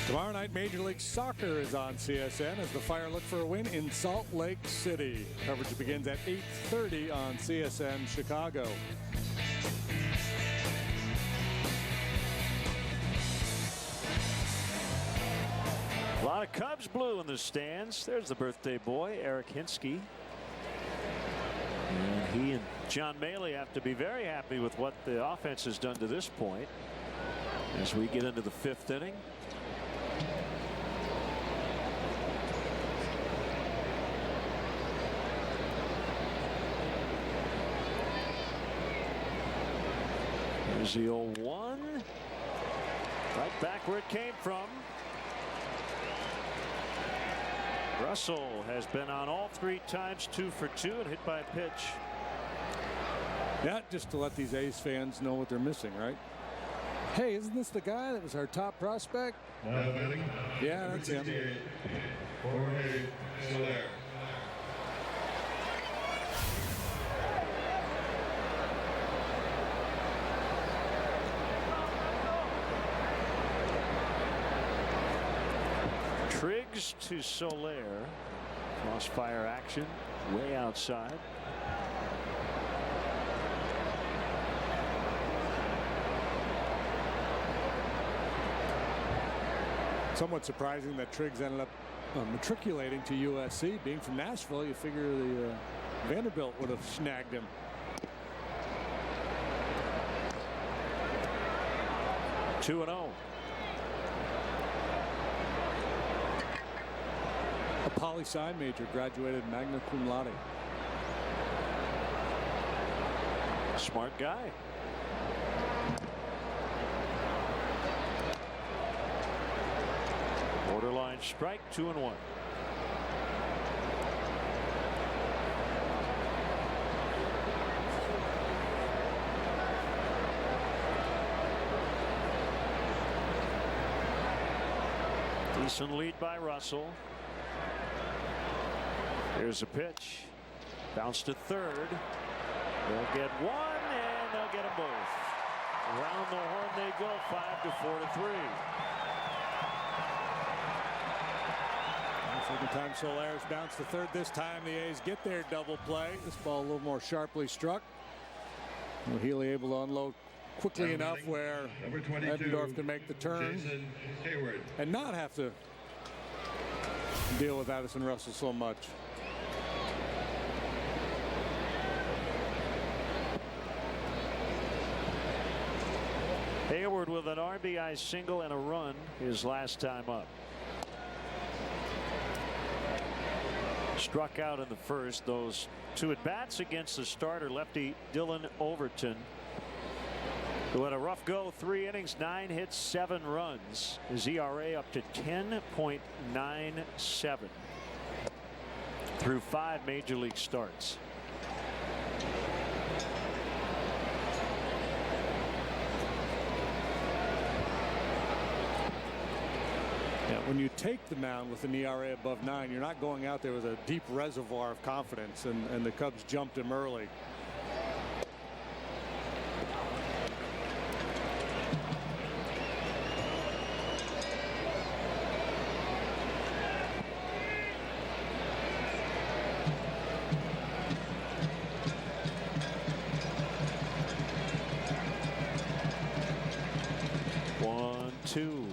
Tomorrow night, Major League Soccer is on CSN as the Fire look for a win in Salt Lake City. Coverage begins at 8:30 on CSN Chicago. A lot of Cubs blue in the stands. There's the birthday boy, Eric Hinsky. And he and John Maley have to be very happy with what the offense has done to this point as we get into the 5th inning. There's the 0-1. Right back where it came from. Russell has been on all 3 times, 2 for 2, and hit by a pitch. Yeah, just to let these A's fans know what they're missing, right? Hey, isn't this the guy that was our top prospect? Yeah, that's him. Jorge Soler. Triggs to Soler. Crossfire action way outside. Somewhat surprising that Triggs ended up matriculating to USC. Being from Nashville, you figure the Vanderbilt would have snagged him. Two and 0. A poli-sci major, graduated magna cum laude. Smart guy. Borderline strike, 2-1. Decent lead by Russell. Here's a pitch. Bounce to third. They'll get one and they'll get them both. Around the horn they go, 5-4-3. Second time Soler's bounced to third. This time the A's get their double play. This ball a little more sharply struck. Well, Healy able to unload quickly enough where Eppendorf can make the turn and not have to deal with Addison Russell so much. Hayward with an RBI single and a run his last time up. Struck out in the first. Those 2 at-bats against the starter lefty Dylan Overton, who had a rough go, 3 innings, 9 hits, 7 runs. His ERA up to 10.97 through 5 major league starts. When you take the mound with an ERA above 9, you're not going out there with a deep reservoir of confidence, and the Cubs jumped him early. One, two.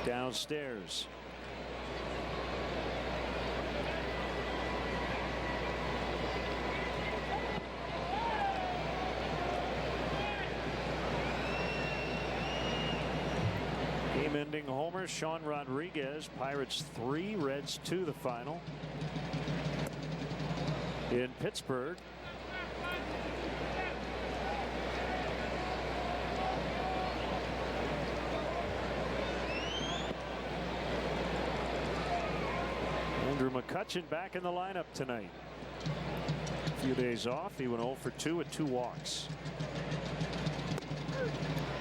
Downstairs. Game-ending homer, Sean Rodriguez. Pirates 3, Reds 2 the final. In Pittsburgh. Andrew McCutchen back in the lineup tonight. A few days off. He went 0 for 2 with 2 walks.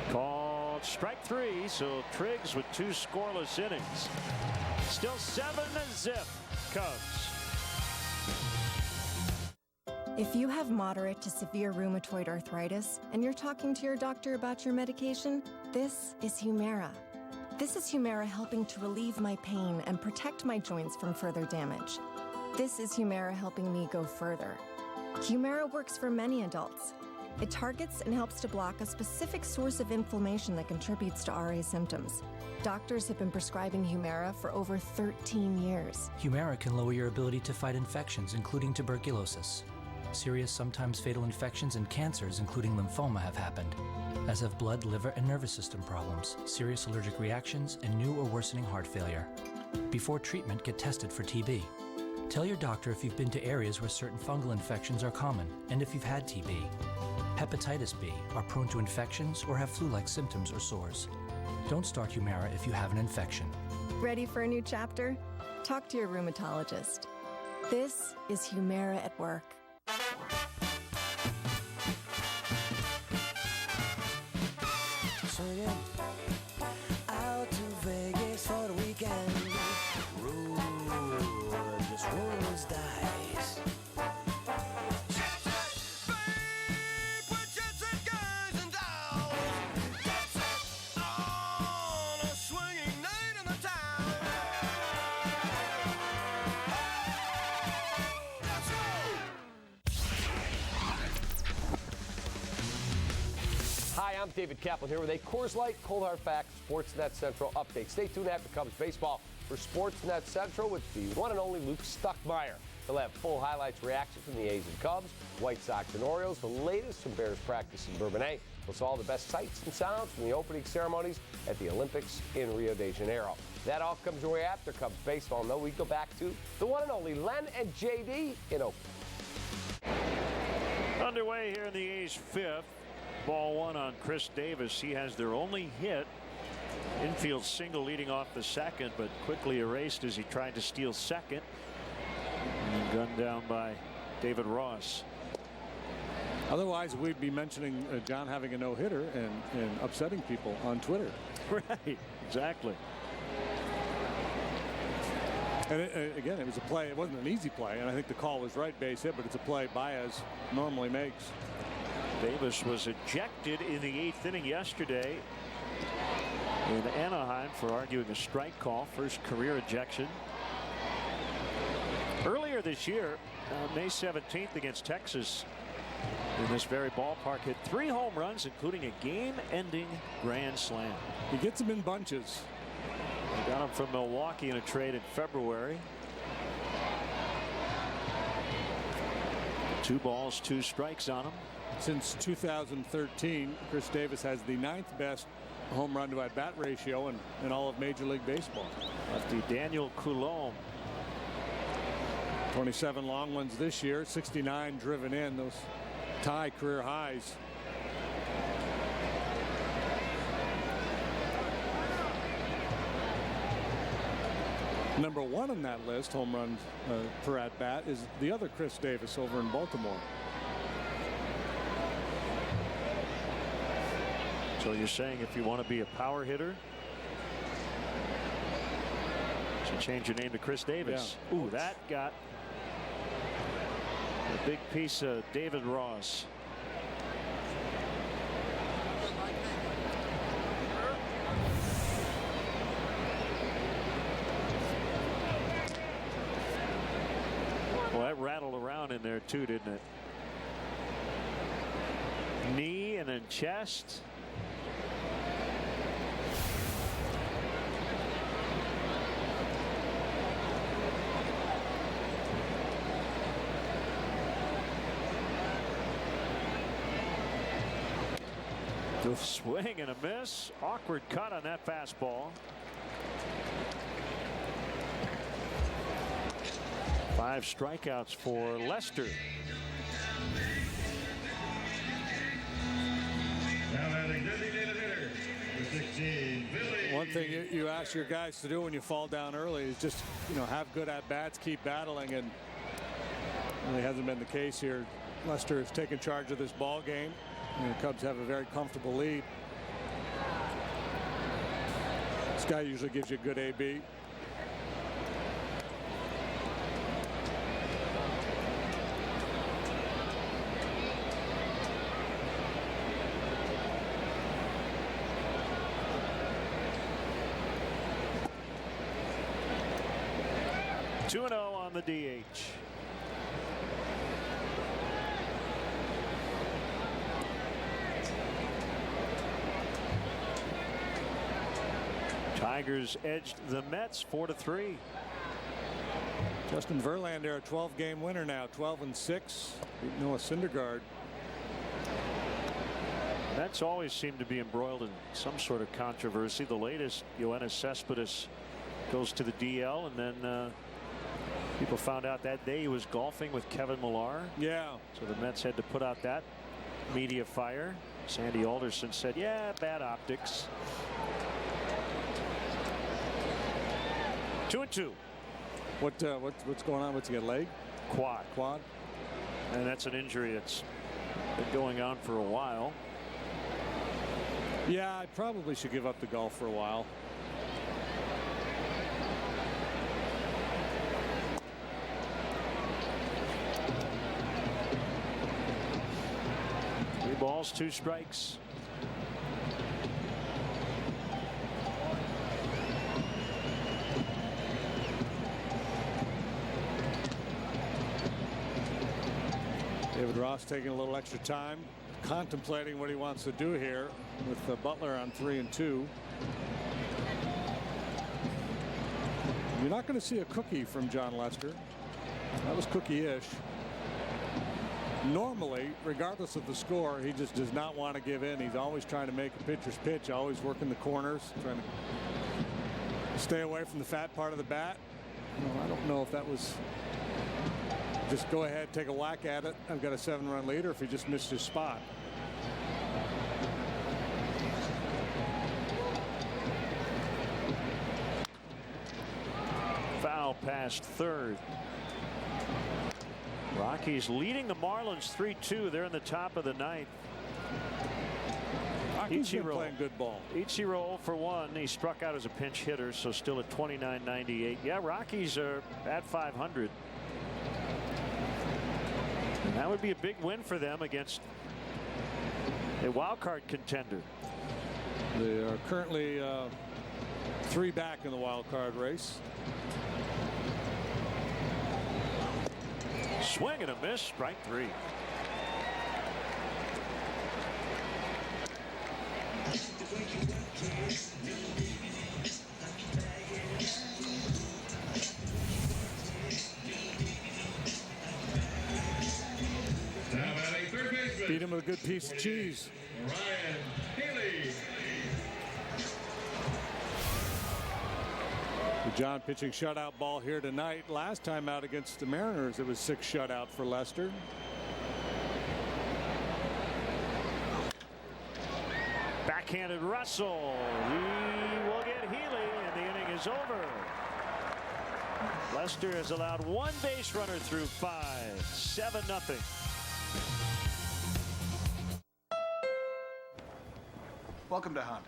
Called strike 3. So Triggs with 2 scoreless innings. Still 7-0 Cubs. If you have moderate to severe rheumatoid arthritis and you're talking to your doctor about your medication, this is Humira. This is Humira helping to relieve my pain and protect my joints from further damage. This is Humira helping me go further. Humira works for many adults. It targets and helps to block a specific source of inflammation that contributes to RA symptoms. Doctors have been prescribing Humira for over 13 years. Humira can lower your ability to fight infections, including tuberculosis. Serious, sometimes fatal infections and cancers, including lymphoma, have happened, as have blood, liver, and nervous system problems, serious allergic reactions, and new or worsening heart failure. Before treatment, get tested for TB. Tell your doctor if you've been to areas where certain fungal infections are common, and if you've had TB. Hepatitis B, are prone to infections, or have flu-like symptoms or sores. Don't start Humira if you have an infection. Ready for a new chapter? Talk to your rheumatologist. This is Humira at work. Swinging out to Vegas for the weekend. Roll this rolls dice. Jet set, babe, with jet set guys and dolls. Jet set on a swinging night in the town. Let's go! Hi, I'm David Kaplan here with a Coors Light Cold Hard Fact Sportsnet Central update. Stay tuned after Cubs baseball for Sportsnet Central with the one and only Luke Stuckmeyer. He'll have full highlights, reaction from the A's and Cubs, White Sox and Orioles, the latest from Bears practice in Bourbonnais, plus all the best sights and sounds from the opening ceremonies at the Olympics in Rio de Janeiro. That all comes your way after Cubs baseball. No, we go back to the one and only Len and JD in Oakland. Underway here in the A's fifth. Ball one on Chris Davis. He has their only hit. Infield single leading off the second, but quickly erased as he tried to steal second. And gunned down by David Ross. Otherwise, we'd be mentioning John having a no-hitter and upsetting people on Twitter. Right, exactly. And again, it was a play. It wasn't an easy play, and I think the call was right, base hit, but it's a play Baez normally makes. Davis was ejected in the 8th inning yesterday in Anaheim for arguing a strike call. First career ejection. Earlier this year, May 17th against Texas, in this very ballpark, hit 3 home runs, including a game-ending grand slam. He gets them in bunches. He got him from Milwaukee in a trade in February. 2 balls, 2 strikes on him. Since 2013, Chris Davis has the 9th best home run to at-bat ratio in all of Major League Baseball. Lefty Daniel Coulombe. 27 long ones this year, 69 driven in. Those tie career highs. Number 1 on that list, home runs per at-bat, is the other Chris Davis over in Baltimore. So you're saying if you want to be a power hitter, you should change your name to Chris Davis. Yeah. Ooh, that got a big piece of David Ross. Well, that rattled around in there too, didn't it? Knee and then chest. The swing and a miss. Awkward cut on that fastball. 5 strikeouts for Lester. Now batting designated hitter, number 16, Billy. One thing you ask your guys to do when you fall down early is just, have good at-bats, keep battling, and it really hasn't been the case here. Lester has taken charge of this ball game. And the Cubs have a very comfortable lead. This guy usually gives you a good AB. 2-0 on the DH. Tigers edged the Mets 4-3. Justin Verlander, a 12-game winner now, 12-6. Beat Noah Syndergaard. Mets always seem to be embroiled in some sort of controversy. The latest, Yoenis Cespedes goes to the DL, and then people found out that day he was golfing with Kevin Millar. Yeah. So the Mets had to put out that media fire. Sandy Alderson said, yeah, bad optics. 2-2. What's going on? What's he got? Leg? Quad. And that's an injury that's been going on for a while. Yeah, I probably should give up the golf for a while. Three balls, 2 strikes. David Ross taking a little extra time, contemplating what he wants to do here with Butler on 3-2. You're not going to see a cookie from John Lester. That was cookie-ish. Normally, regardless of the score, he just does not want to give in. He's always trying to make a pitcher's pitch, always working the corners, trying to stay away from the fat part of the bat. Well, I don't know if that was just go ahead, take a whack at it. I've got a 7-run lead, or if he just missed his spot. Foul past third. Rockies leading the Marlins 3-2. They're in the top of the 9th. Rockies been playing good ball. Ichiro for 1. He struck out as a pinch hitter, so still at 29.98. Yeah, Rockies are at 500. And that would be a big win for them against a wild card contender. They are currently 3 back in the wild card race. Swing and a miss, strike 3. Beat him with a good piece of cheese. Ryan Healy. John pitching shutout ball here tonight. Last time out against the Mariners, it was 6 shutout for Lester. Backhanded Russell. He will get Healy, and the inning is over. Lester has allowed 1 base runner through 5. 7-0. Welcome to Honda.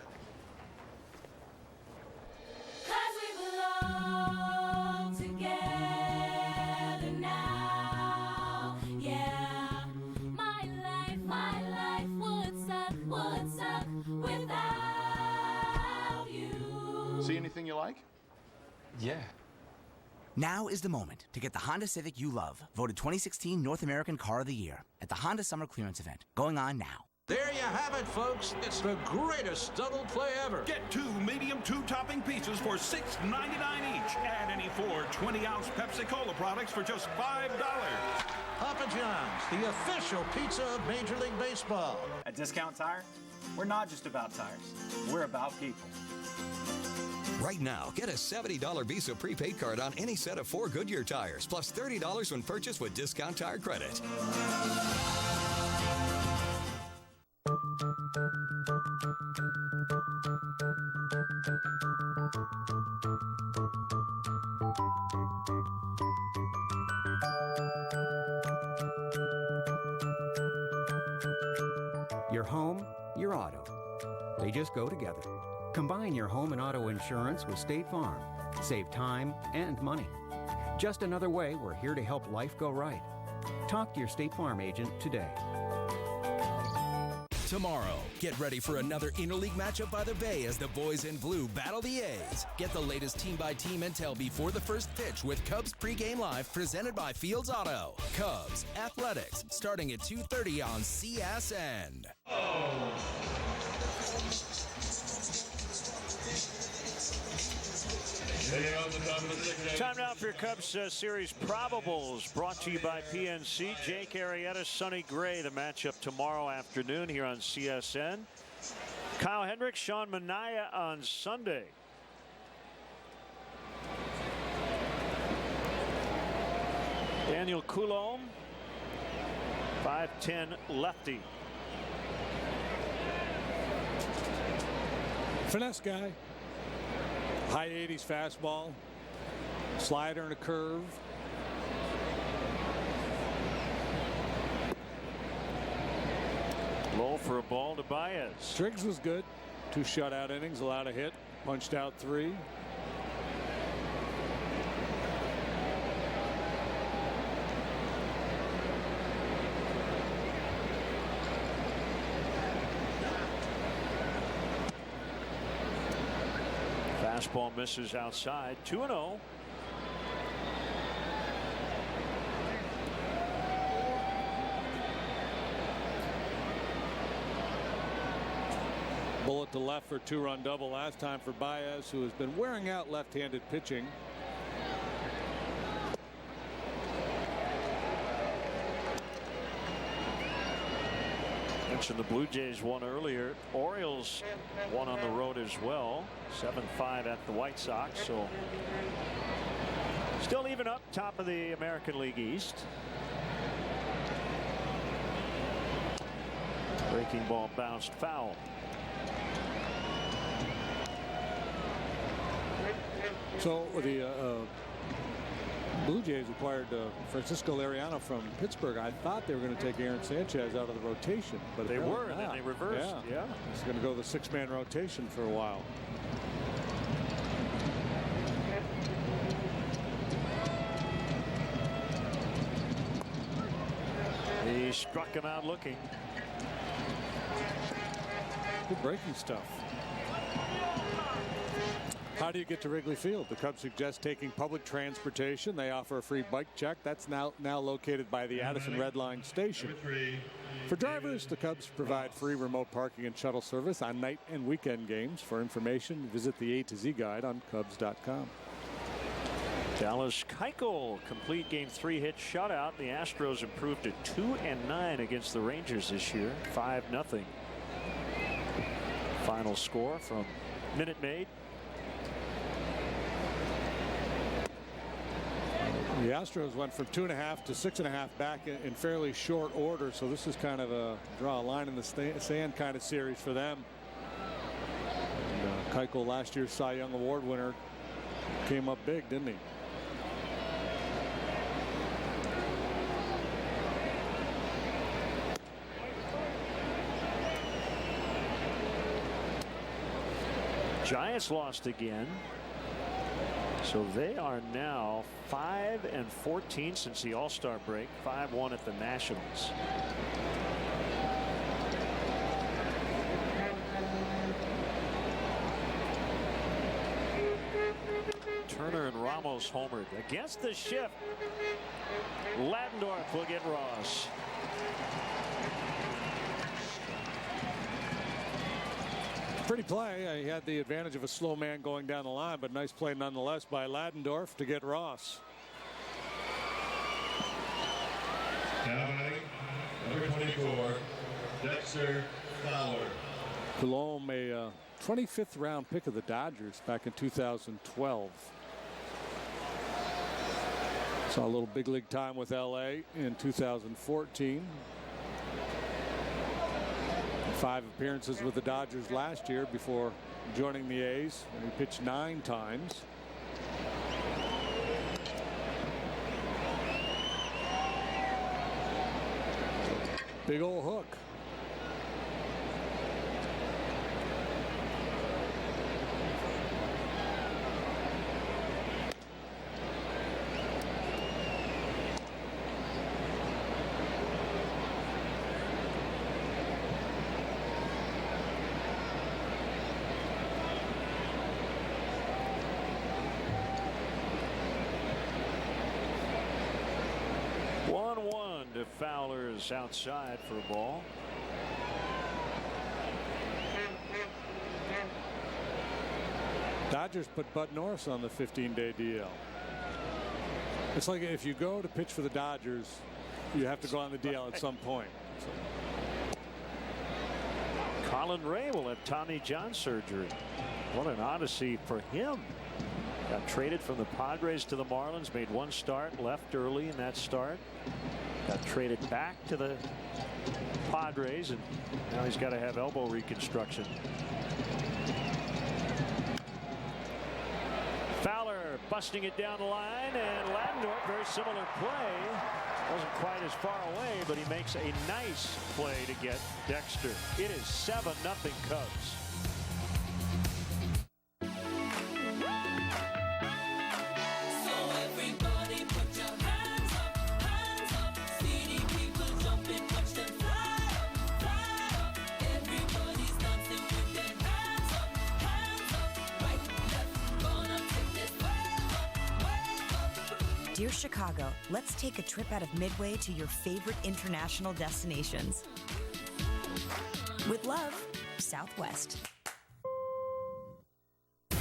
See anything you like? Yeah. Now is the moment to get the Honda Civic you love, voted 2016 North American Car of the Year at the Honda Summer Clearance Event, going on now. There you have it, folks. It's the greatest double play ever. Get 2 medium 2-topping pizzas for $6.99 each. Add any 4 20-ounce Pepsi-Cola products for just $5. Papa John's, the official pizza of Major League Baseball. At Discount Tire, we're not just about tires. We're about people. Right now, get a $70 Visa prepaid card on any set of 4 Goodyear tires, plus $30 when purchased with Discount Tire credit. Your home, your auto. They just go together. Combine your home and auto insurance with State Farm. Save time and money. Just another way we're here to help life go right. Talk to your State Farm agent today. Tomorrow, get ready for another interleague matchup by the Bay as the boys in blue battle the A's. Get the latest team-by-team intel before the first pitch with Cubs pregame live presented by Fields Auto. Cubs Athletics starting at 2:30 on CSN. Time now for your Cubs series probables, brought to you by PNC. Jake Arrieta, Sonny Gray, the matchup tomorrow afternoon here on CSN. Kyle Hendricks, Sean Manaea on Sunday. Daniel Coulombe, 5'10" lefty. Finesse guy. High 80s fastball, slider and a curve. Low for a ball to Baez. Triggs was good. 2 shutout innings, allowed a hit, punched out 3. Fastball misses outside. 2-0. Bullet to left for a 2-run double last time for Baez, who has been wearing out left-handed pitching. Mentioned the Blue Jays won earlier. Orioles won on the road as well. 7-5 at the White Sox. So still even up top of the American League East. Breaking ball bounced foul. So the Blue Jays acquired Francisco Liriano from Pittsburgh. I thought they were going to take Aaron Sanchez out of the rotation, but they were, and then they reversed. Yeah. He's going to go the 6-man rotation for a while. He struck him out looking. Good breaking stuff. How do you get to Wrigley Field? The Cubs suggest taking public transportation. They offer a free bike check. That's now located by the Addison Red Line station. For drivers, the Cubs provide free remote parking and shuttle service on night and weekend games. For information, visit the A to Z guide on Cubs.com. Dallas Keuchel, complete game 3 hit shutout. The Astros improved to 2-9 against the Rangers this year. 5-0. Final score from Minute Maid. The Astros went from 2.5 to 6.5 back in fairly short order, so this is kind of a draw a line in the sand kind of series for them. And, Keuchel, last year's Cy Young Award winner, came up big, didn't he? Giants lost again. So they are now 5-14 since the All-Star break. 5-1 at the Nationals. Turner and Ramos homered against the shift. Ladendorf will get Ross. Pretty play. He had the advantage of a slow man going down the line, but nice play nonetheless by Ladendorf to get Ross. Now batting, number 24, Dexter Fowler. Coulombe, a 25th round pick of the Dodgers back in 2012. Saw a little big league time with LA in 2014. 5 appearances with the Dodgers last year before joining the A's, and he pitched 9 times. Big old hook. if Fowler is outside for a ball. Dodgers put Bud Norris on the 15-day DL. It's like if you go to pitch for the Dodgers, you have to go on the DL at some point. So. Colin Ray will have Tommy John surgery. What an odyssey for him. Got traded from the Padres to the Marlins, made one start, left early in that start. Got traded back to the Padres, and now he's got to have elbow reconstruction. Fowler busting it down the line, and Ladendorf, very similar play. Wasn't quite as far away, but he makes a nice play to get Dexter. It is 7-0 Cubs. Dear Chicago, let's take a trip out of Midway to your favorite international destinations. With love, Southwest.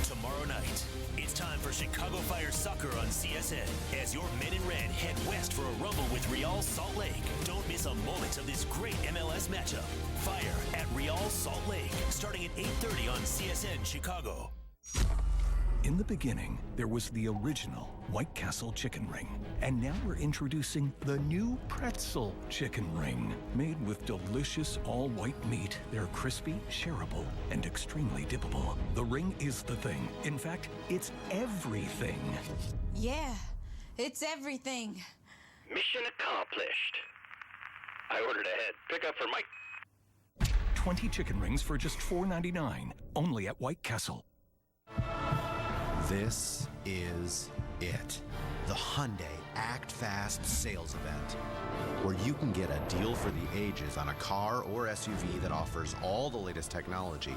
Tomorrow night, it's time for Chicago Fire Soccer on CSN as your men in red head west for a rumble with Real Salt Lake. Don't miss a moment of this great MLS matchup. Fire at Real Salt Lake, starting at 8:30 on CSN Chicago. In the beginning, there was the original White Castle chicken ring. And now we're introducing the new pretzel chicken ring. Made with delicious all-white meat, they're crispy, shareable, and extremely dippable. The ring is the thing. In fact, it's everything. Yeah, it's everything. Mission accomplished. I ordered ahead. Pick up for Mike. 20 chicken rings for just $4.99, only at White Castle. This is it. The Hyundai Act Fast sales event, where you can get a deal for the ages on a car or SUV that offers all the latest technology,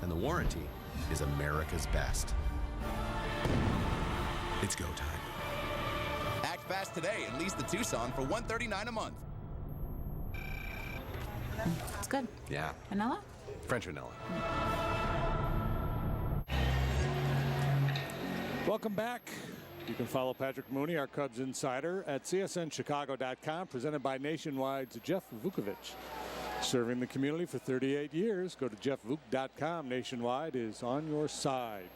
and the warranty is America's best. It's go time. Act fast today and lease the Tucson for $139 a month. It's good. Yeah. Vanilla? French vanilla. Welcome back. You can follow Patrick Mooney, our Cubs insider, at csnchicago.com, presented by Nationwide's Jeff Vukovich. Serving the community for 38 years. Go to jeffvuk.com. Nationwide is on your side.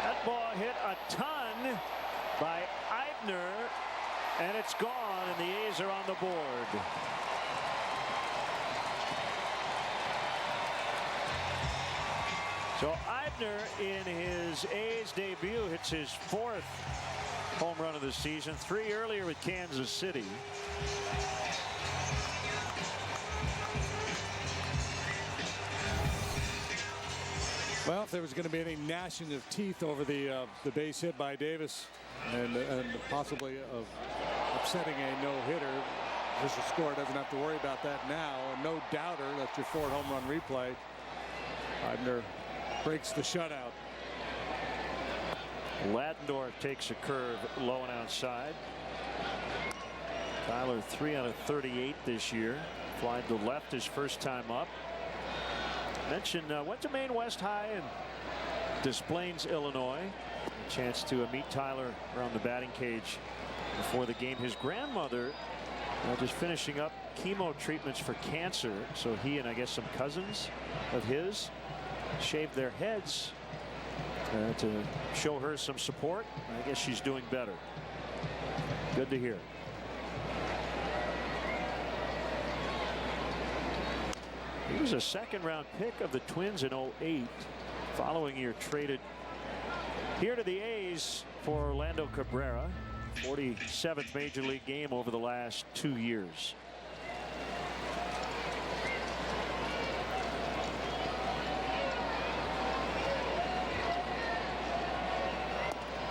That ball hit a ton by Eibner, and it's gone, and the A's are on the board. So Eibner, in his A's debut, hits his 4th home run of the season, 3 earlier with Kansas City. Well, if there was going to be any gnashing of teeth over the base hit by Davis and possibly of upsetting a no-hitter, official score doesn't have to worry about that now. And no doubter, that's your 4th home run replay. Eibner breaks the shutout. Ladendorf takes a curve low and outside. Tyler 3 out of 38 this year. Fly to left his first time up. Mentioned went to Maine West High in Des Plaines, Illinois. A chance to meet Tyler around the batting cage before the game. His grandmother just finishing up chemo treatments for cancer. So he and I guess some cousins of his shaved their heads to show her some support. I guess she's doing better. Good to hear. He was a 2nd-round pick of the Twins in '08. Following year traded here to the A's for Orlando Cabrera. 47th Major League game over the last 2 years.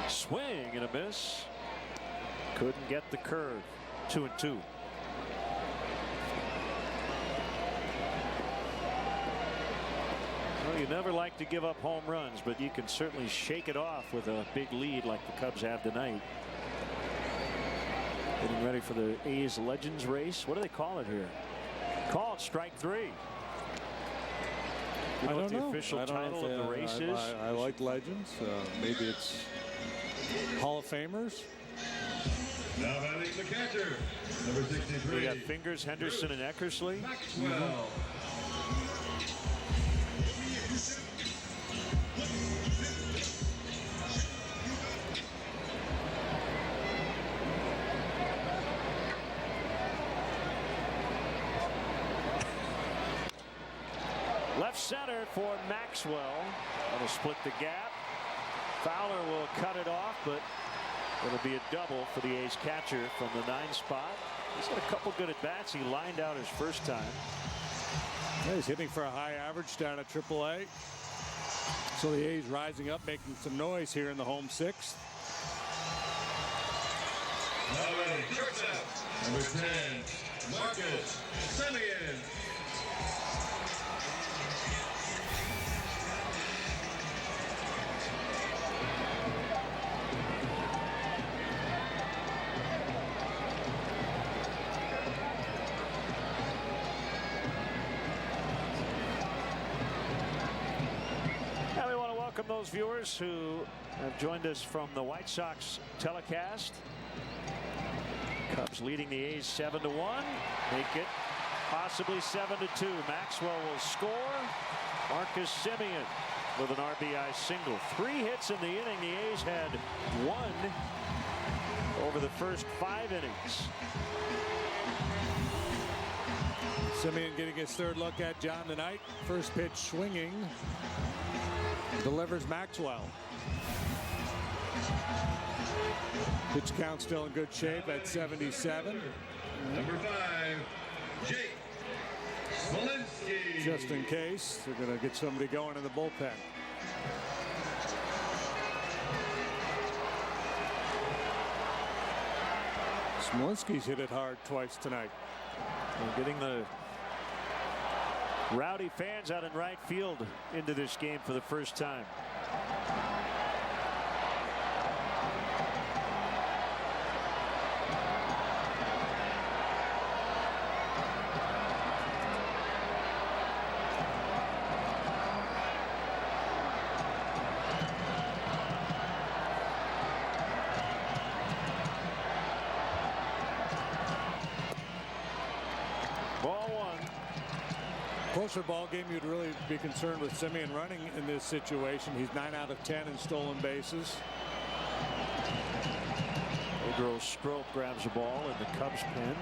Swing and a miss. Couldn't get the curve. 2-2. You never like to give up home runs, but you can certainly shake it off with a big lead like the Cubs have tonight. Getting ready for the A's Legends race. What do they call it here? Call it strike 3. You know what the official title of the race is? I like Legends. Maybe it's Hall of Famers. Now batting the catcher, number 63. We got Fingers, Henderson, and Eckersley. Maxwell. Left center for Maxwell. That'll split the gap. Fowler will cut it off, but it'll be a double for the A's catcher from the 9 spot. He's got a couple good at bats. He lined out his first time. Yeah, he's hitting for a high average down at AAA. So the A's rising up, making some noise here in the home 6th. Now ready, shortstop, number 10, Marcus Semien. Those viewers who have joined us from the White Sox telecast. Cubs leading the A's 7-1. Make it possibly 7-2. Maxwell will score. Marcus Semien with an RBI single. 3 hits in the inning. The A's had 1 over the first 5 innings. Semien getting his 3rd look at John tonight. First pitch swinging. Delivers Maxwell. Pitch count still in good shape at 77. Number 5, Jake Smolinski. Just in case, they're going to get somebody going in the bullpen. Smolinski's hit it hard twice tonight. And getting the rowdy fans out in right field into this game for the first time. Closer ball game, you'd really be concerned with Semien running in this situation. He's 9 out of 10 in stolen bases. Pedro Strop grabs the ball in the Cubs pen.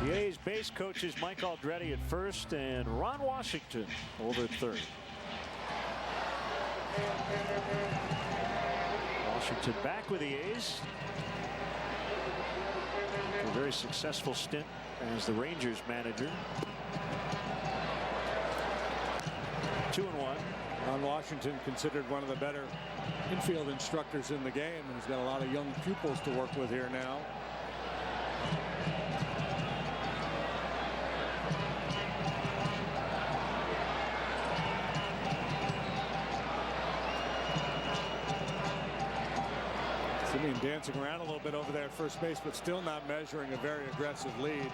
The A's base coach is Mike Aldretti at first and Ron Washington over at third. Washington back with the A's. A very successful stint as the Rangers manager. 2-1. Ron Washington considered one of the better infield instructors in the game, and he's got a lot of young pupils to work with here now. Semien dancing around a little bit over there at first base, but still not measuring a very aggressive lead.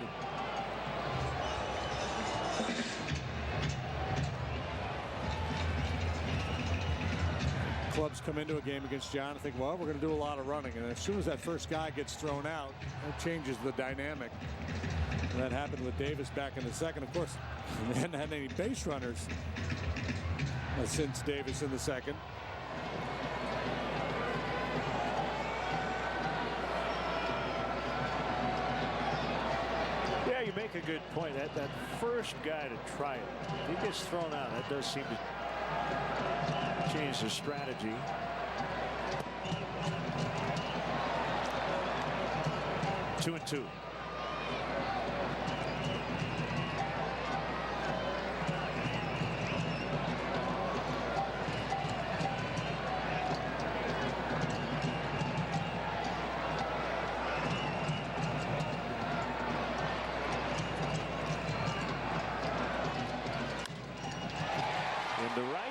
Clubs come into a game against John and think, well, we're going to do a lot of running. And as soon as that first guy gets thrown out, that changes the dynamic. And that happened with Davis back in the second. Of course, they hadn't had any base runners since Davis in the second. Yeah, you make a good point. That first guy to try it, if he gets thrown out, that does seem to change the strategy. Two and two.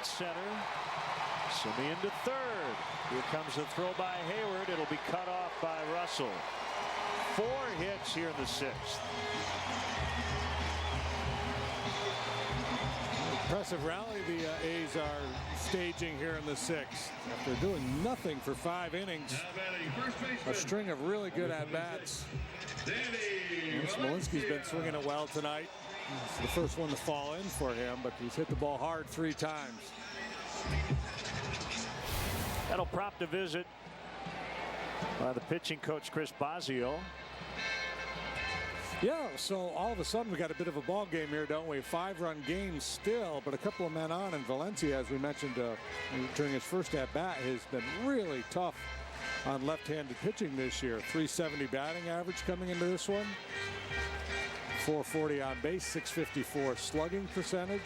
at center. Simeon to third. Here comes the throw by Hayward. It'll be cut off by Russell. 4 hits here in the 6th. Impressive rally the A's are staging here in the 6th. After doing nothing for 5 innings, a string of really good at-bats. Smolinski's been swinging it well tonight. It's the first one to fall in for him, but he's hit the ball hard 3 times. That'll prompt a visit by the pitching coach, Chris Bosio. Yeah, so all of a sudden we got a bit of a ball game here, don't we? 5-run game still, but a couple of men on. And Valencia, as we mentioned during his first at-bat, has been really tough on left-handed pitching this year. 370 batting average coming into this one. 440 on base, 654 slugging percentage.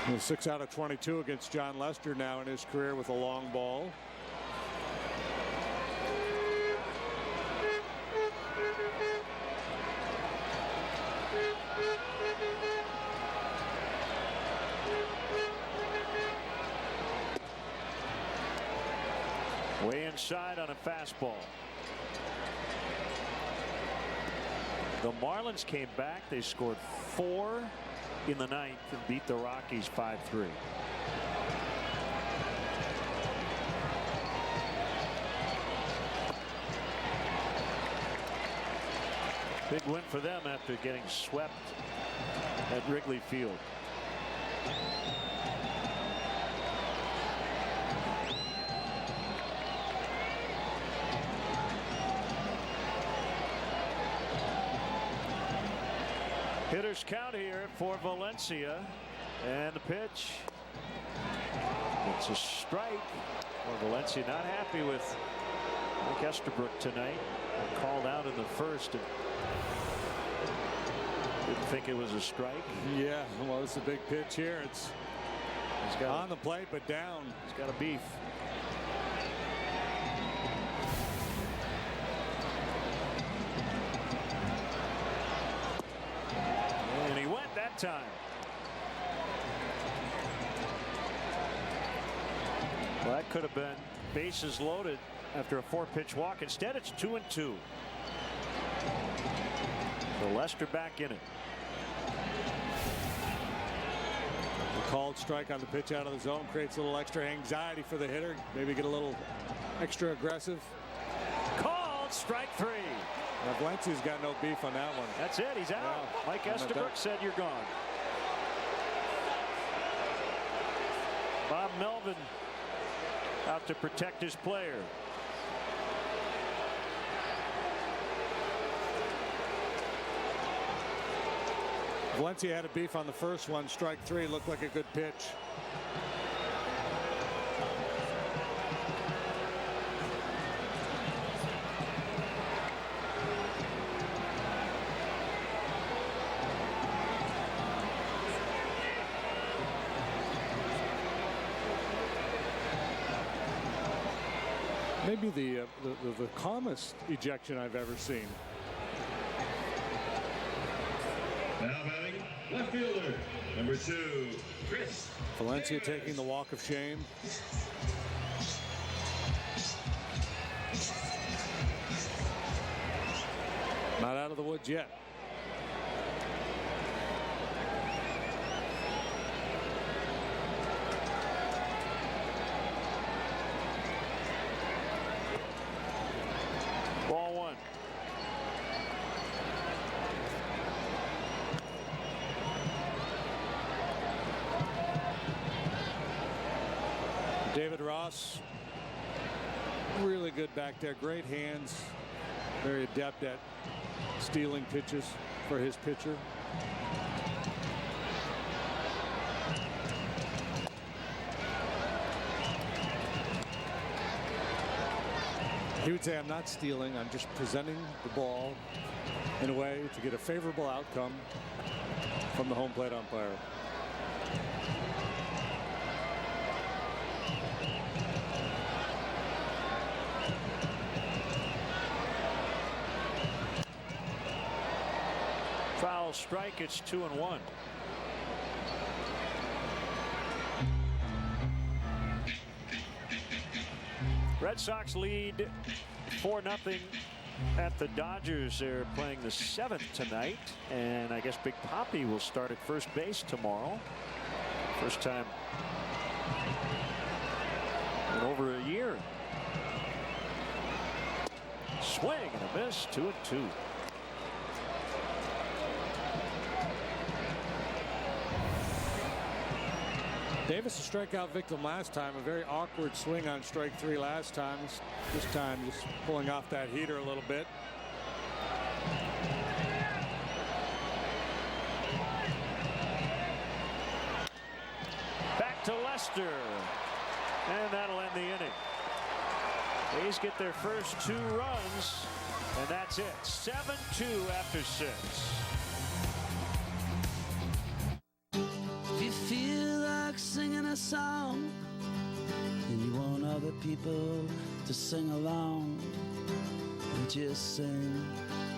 Well, 6 out of 22 against John Lester now in his career with a long ball. Way inside on a fastball. The Marlins came back. They scored 4 in the 9th and beat the Rockies 5-3. Big win for them after getting swept at Wrigley Field. Hitters count here for Valencia, and the pitch. It's a strike. Well, Valencia not happy with Mike Estabrook tonight. Called out in the first. And didn't think it was a strike. Yeah, well, it's a big pitch here. He's got on the plate, but down. He's got a beef. Time. Well, that could have been bases loaded after a 4-pitch walk. Instead, it's 2-2. So Lester back in it. The called strike on the pitch out of the zone creates a little extra anxiety for the hitter. Maybe get a little extra aggressive. Called strike 3. Now, Valencia's got no beef on that one. That's it. He's out. Yeah, Mike Estabrook said you're gone. Bob Melvin out to protect his player. Valencia had a beef on the first one. Strike 3 looked like a good pitch. Maybe the calmest ejection I've ever seen. Now batting left fielder, number 2, Chris. Valencia taking the walk of shame. Not out of the woods yet. Ball 1. David Ross, really good back there. Great hands. Very adept at stealing pitches for his pitcher. He would say, I'm not stealing, I'm just presenting the ball in a way to get a favorable outcome from the home plate umpire. strike. It's 2-1. Red Sox lead 4-0 at the Dodgers. They're playing the 7th tonight, and I guess Big Papi will start at first base tomorrow. First time in over a year. Swing and a miss, 2-2. Davis a strikeout victim last time. A very awkward swing on strike 3 last time. This time just pulling off that heater a little bit. Back to Lester, and that'll end the inning. A's get their first 2 runs, and that's it. 7-2 after 6. If you feel like singing a song and you want other people to sing along, then just sing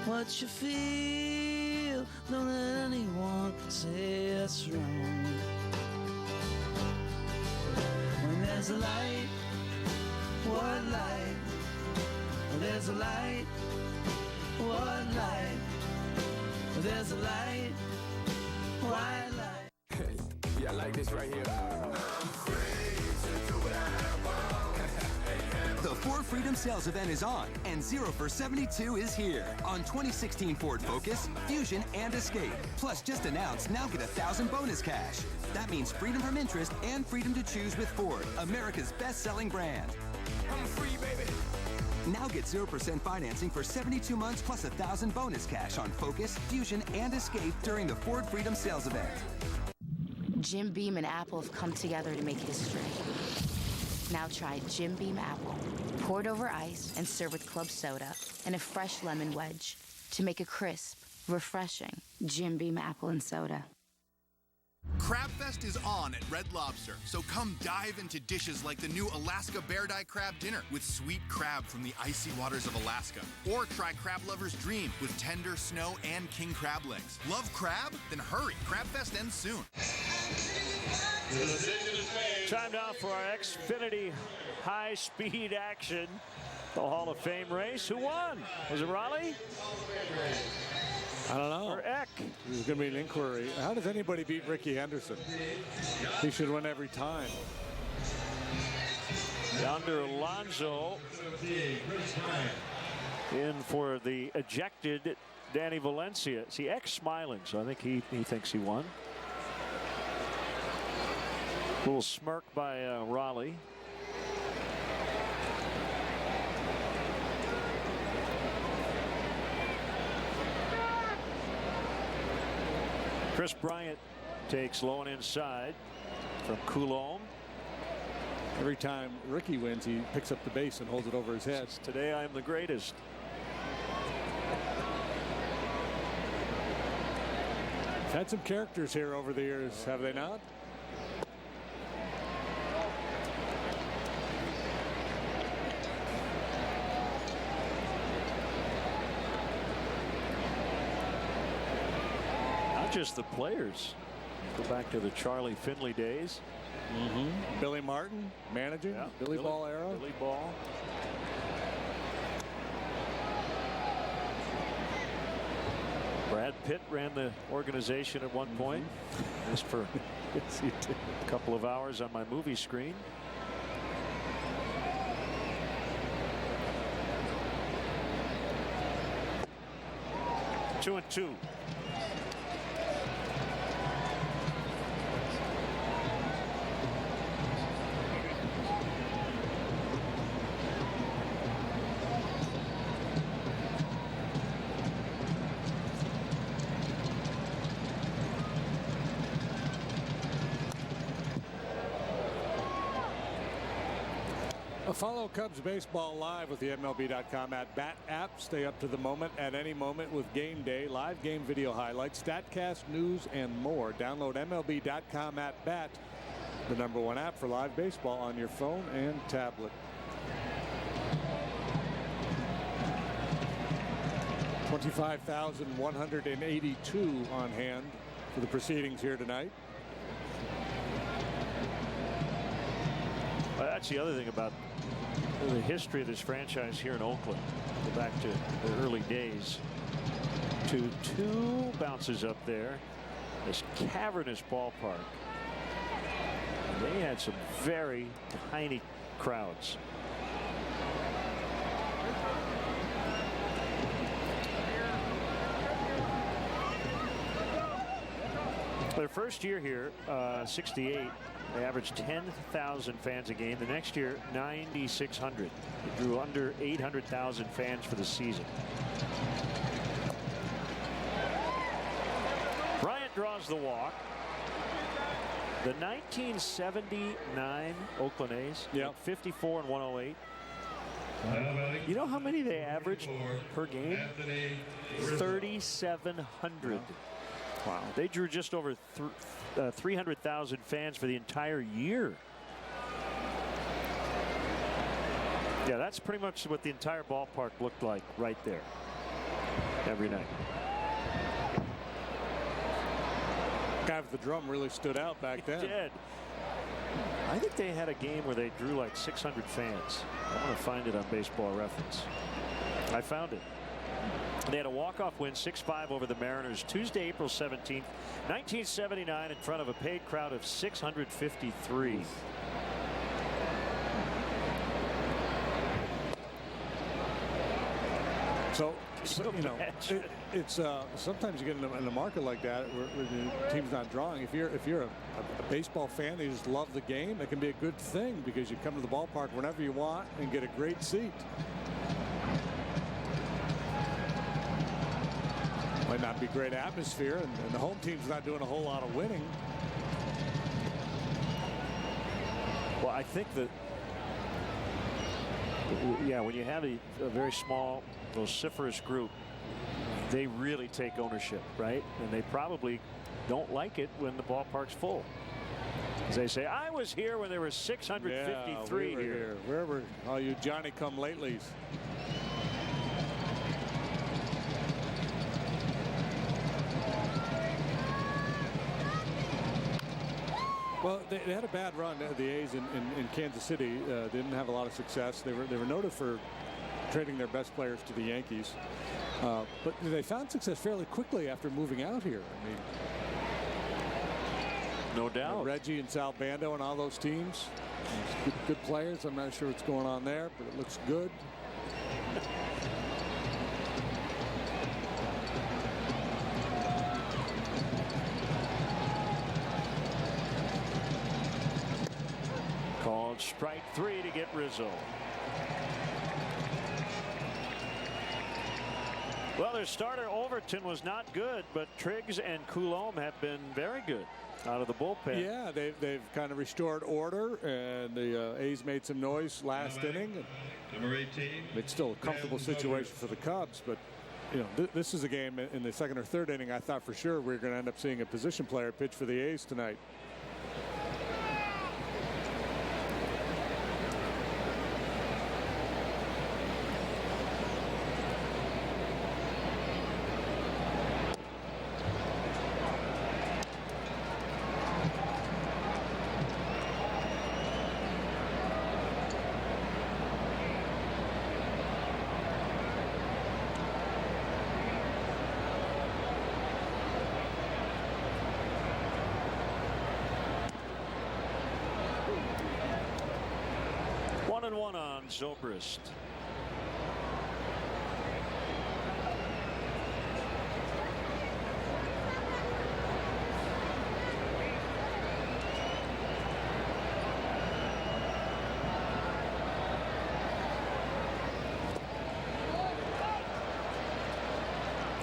what you feel. Don't let anyone say it's wrong. When there's a light, what light? When there's a light, what light? When there's a light, white light. Yeah, I like this right here. The Ford Freedom Sales Event is on, and 0 for 72 is here on 2016 Ford Focus, Fusion, and Escape. Plus, just announced, now get $1,000 bonus cash. That means freedom from interest and freedom to choose with Ford, America's best-selling brand. I'm free, baby. Now get 0% financing for 72 months plus $1,000 bonus cash on Focus, Fusion, and Escape during the Ford Freedom Sales Event. Jim Beam and Apple have come together to make history. Now try Jim Beam Apple, poured over ice and served with club soda and a fresh lemon wedge to make a crisp, refreshing Jim Beam Apple and soda. Crab Fest is on at Red Lobster, so come dive into dishes like the new Alaska Bear Dye Crab Dinner with sweet crab from the icy waters of Alaska. Or try Crab Lover's Dream with tender snow and king crab legs. Love crab? Then hurry, Crab Fest ends soon. Time now for our Xfinity high-speed action. The Hall of Fame race. Who won? Was it Raleigh? I don't know. Or Eck? There's going to be an inquiry. How does anybody beat Ricky Henderson? He should win every time. Yonder Alonso in for the ejected Danny Valencia. See, Eck smiling, so I think he thinks he won. A little smirk by Raleigh. Chris Bryant takes low and inside from Coulomb. Every time Ricky wins, he picks up the base and holds it over his head. Today I am the greatest. Had some characters here over the years, have they not? Not just the players. Go back to the Charlie Finley days. Billy Martin managing, yeah, Billy Ball era. Billy Ball. Brad Pitt ran the organization at one point, just for a couple of hours on my movie screen. Two and two. Follow Cubs baseball live with the MLB.com at Bat app. Stay up to the moment at any moment with Game Day, live game video highlights, StatCast, news, and more. Download MLB.com at Bat, the #1 app for live baseball on your phone and tablet. 25,182 on hand for the proceedings here tonight. Well, that's the other thing about the history of this franchise here in Oakland. Go back to the early days. 2-2 bounces up there. This cavernous ballpark. They had some very tiny crowds. Their first year here, 68, they averaged 10,000 fans a game. The next year, 9,600. They drew under 800,000 fans for the season. Bryant draws the walk. The 1979 Oakland A's, 54 and 108. You know how many they averaged per game? 3,700. Wow. They drew just over 300,000 fans for the entire year. Yeah, that's pretty much what the entire ballpark looked like right there every night. Guy with the drum really stood out back then. It did. I think they had a game where they drew like 600 fans. I want to find it on Baseball Reference. I found it. They had a walk-off win 6-5 over the Mariners Tuesday, April 17th, 1979, in front of a paid crowd of 653. So you know, it's sometimes you get in a market like that where the team's not drawing. If you're a baseball fan who just love the game, it can be a good thing because you come to the ballpark whenever you want and get a great seat. Might not be great atmosphere, and the home team's not doing a whole lot of winning. Well, I think that, yeah, when you have a very small, vociferous group, they really take ownership, right? And they probably don't like it when the ballpark's full. As they say, I was here when there were 653 here. Where were all you Johnny-come-latelys? Well, they had a bad run, the A's in Kansas City. They didn't have a lot of success. They were noted for trading their best players to the Yankees. But they found success fairly quickly after moving out here. I mean, no doubt. Reggie and Sal Bando and all those teams. Good players. I'm not sure what's going on there, but it looks good. Called strike 3 to get Rizzo. Well, their starter Overton was not good, but Triggs and Coulombe have been very good out of the bullpen. Yeah, they've kind of restored order, and the A's made some noise last inning. Number 18. It's still a comfortable situation for the Cubs, but you know, this is a game in the second or third inning. I thought for sure we were going to end up seeing a position player pitch for the A's tonight. One on Zobrist.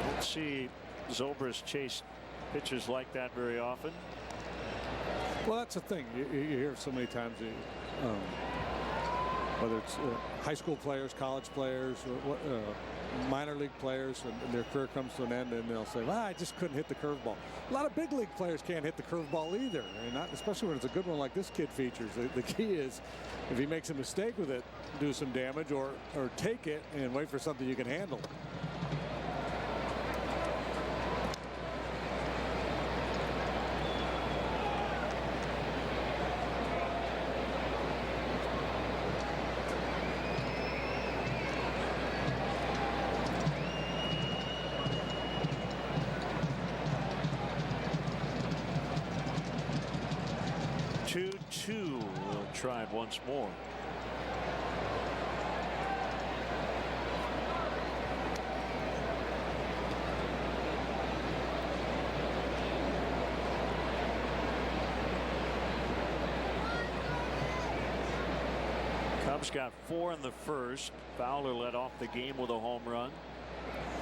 Don't see Zobrist chase pitches like that very often. Well, that's the thing. You hear so many times. Whether it's high school players, college players, or minor league players, and their career comes to an end, and they'll say, well, I just couldn't hit the curveball. A lot of big league players can't hit the curveball either, and not, especially when it's a good one like this kid features. The key is, if he makes a mistake with it, do some damage, or take it and wait for something you can handle. 2-2. We'll try it once more. Cubs got 4 in the first. Fowler led off the game with a home run.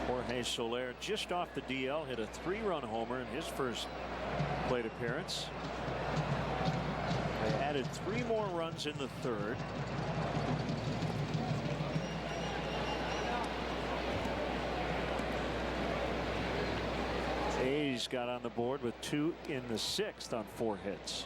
Jorge Soler just off the DL hit a 3-run homer in his first plate appearance. They added 3 more runs in the third. A's got on the board with 2 in the 6th on 4 hits.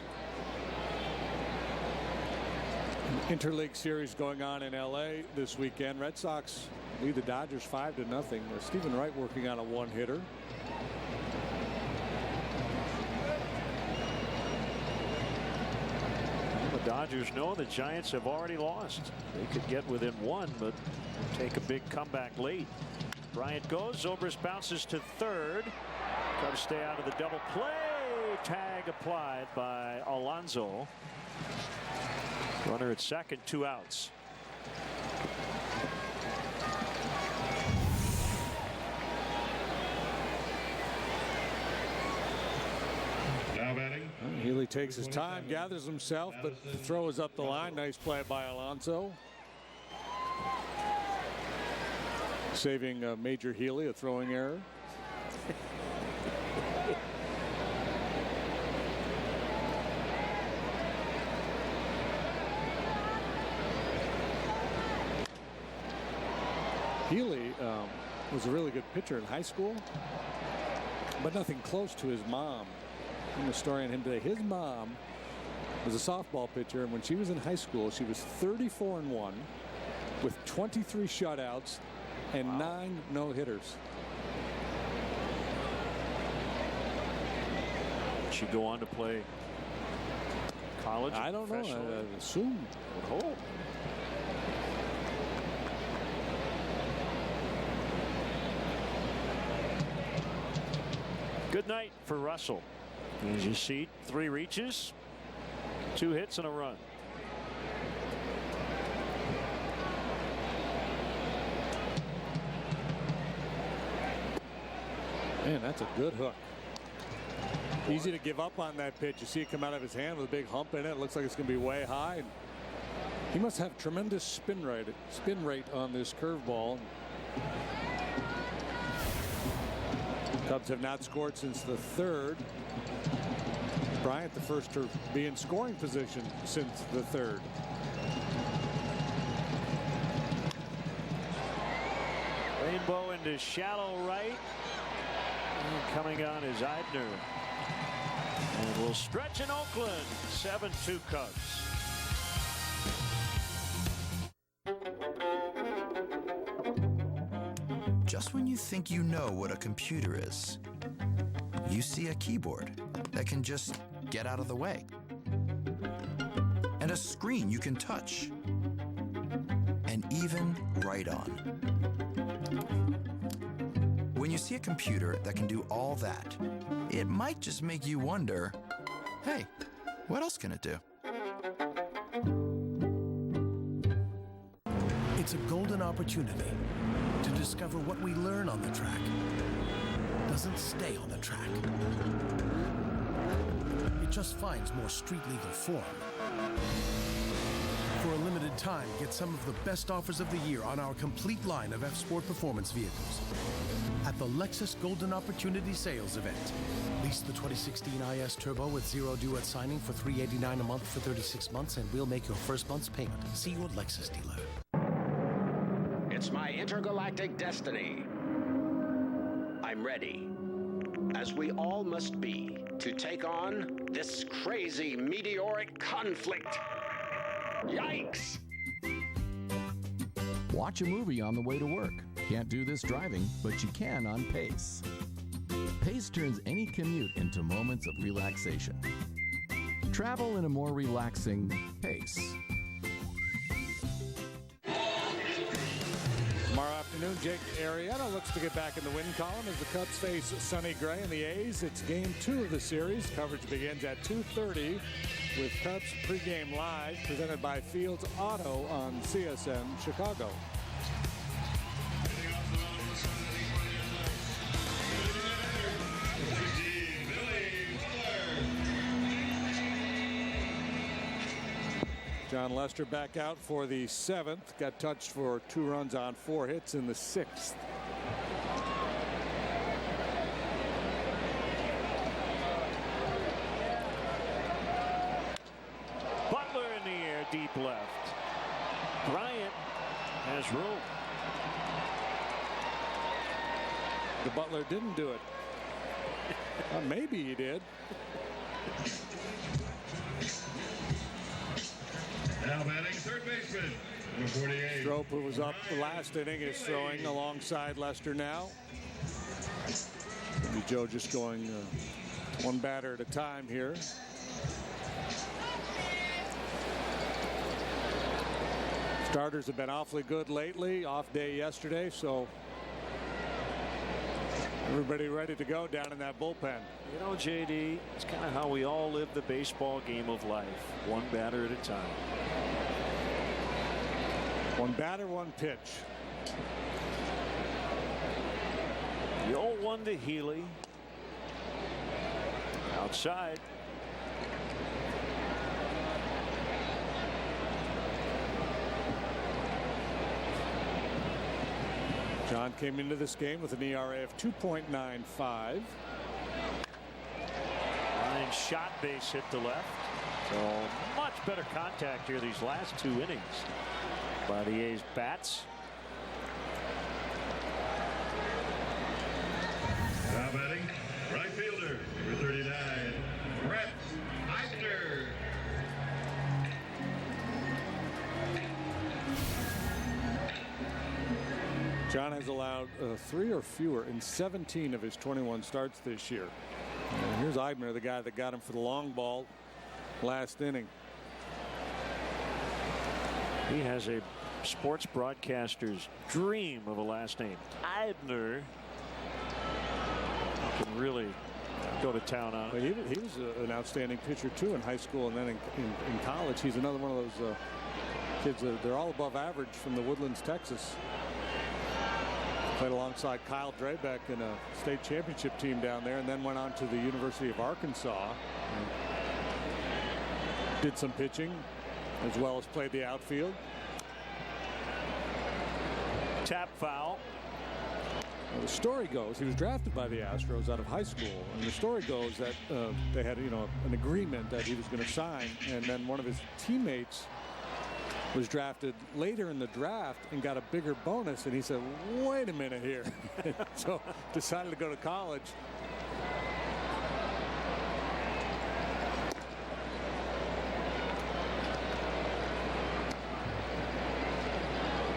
Interleague series going on in LA this weekend. Red Sox lead the Dodgers 5-0. Stephen Wright working on a 1-hitter. The Dodgers know the Giants have already lost. They could get within 1, but take a big comeback late. Bryant goes. Zobrist bounces to third. Cubs stay out of the double play. Tag applied by Alonso. Runner at second, 2 outs. Now batting. Healy takes his time, gathers himself, but the throw is up the line. Nice play by Alonso. Saving Major Healy a throwing error. Healy was a really good pitcher in high school, but nothing close to his mom. In the story on him today, his mom was a softball pitcher, and when she was in high school, she was 34-1 with 23 shutouts and 9 no-hitters. Did she go on to play college? I don't know. I assume. I would hope. Good night for Russell. As you see, 3 reaches, 2 hits and a run. Man, that's a good hook. Easy to give up on that pitch. You see it come out of his hand with a big hump in it. It looks like it's going to be way high. He must have tremendous spin rate on this curveball. Cubs have not scored since the 3rd. Bryant the first to be in scoring position since the 3rd. Rainbow into shallow right. And coming on is Eidner. And we'll stretch in Oakland. 7-2 Cubs. Just when you think you know what a computer is, you see a keyboard that can just get out of the way, and a screen you can touch and even write on. When you see a computer that can do all that, it might just make you wonder, hey, what else can it do? It's a golden opportunity to discover what we learn on the track doesn't stay on the track. It just finds more street legal form. For a limited time, get some of the best offers of the year on our complete line of F-Sport performance vehicles at the Lexus Golden Opportunity Sales Event. Lease the 2016 IS Turbo with 0 due at signing for $389 a month for 36 months, and we'll make your first month's payment. See your Lexus dealer. It's my intergalactic destiny. I'm ready, as we all must be, to take on this crazy meteoric conflict. Yikes! Watch a movie on the way to work. Can't do this driving, but you can on Pace. Pace turns any commute into moments of relaxation. Travel in a more relaxing pace. Tomorrow afternoon, afternoon. Jake Arrieta looks to get back in the win column as the Cubs face Sonny Gray and the A's. It's game 2 of the series. Coverage begins at 2:30 with Cubs pregame live, presented by Fields Auto on CSN Chicago. John Lester back out for the 7th. Got touched for 2 runs on 4 hits in the 6th. Butler in the air, deep left. Bryant has room. The Butler didn't do it. Maybe he did. Now batting third baseman, number 48. Strop, who was up the last inning, is throwing alongside Lester now. Maybe Joe just going one batter at a time here. Starters have been awfully good lately. Off day yesterday, so everybody ready to go down in that bullpen. You know, JD, it's kind of how we all live the baseball game of life. One batter at a time. One batter, one pitch. The 0-1 to Healy. Outside. John came into this game with an ERA of 2.95. Line shot, base hit to left. So much better contact here these last 2 innings by the A's bats. Now batting right fielder, number 39, Brett Eisner. John has allowed 3 or fewer in 17 of his 21 starts this year. And here's Eibner, the guy that got him for the long ball last inning. He has a sports broadcaster's dream of a last name. Eibner can really go to town on it. He was an outstanding pitcher too in high school, and then in college. He's another one of those kids that they're all above average from the Woodlands, Texas. Played alongside Kyle Drabeck in a state championship team down there, and then went on to the University of Arkansas. Did some pitching as well as played the outfield. Tap foul. Well, the story goes he was drafted by the Astros out of high school, and the story goes that they had an agreement that he was going to sign, and then one of his teammates was drafted later in the draft and got a bigger bonus, and he said, wait a minute here. So decided to go to college.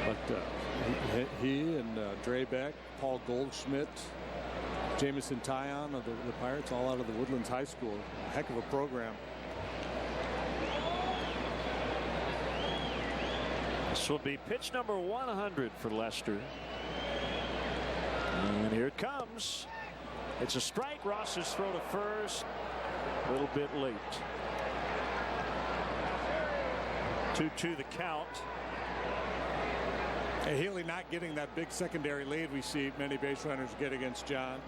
But he and Drabeck, Paul Goldschmidt, Jamison Tyon of the Pirates, all out of the Woodlands High School. A heck of a program. This will be pitch number 100 for Lester. And here it comes. It's a strike. Ross's throw to first. A little bit late. 2-2 the count. And Healy not getting that big secondary lead we see many base runners get against John.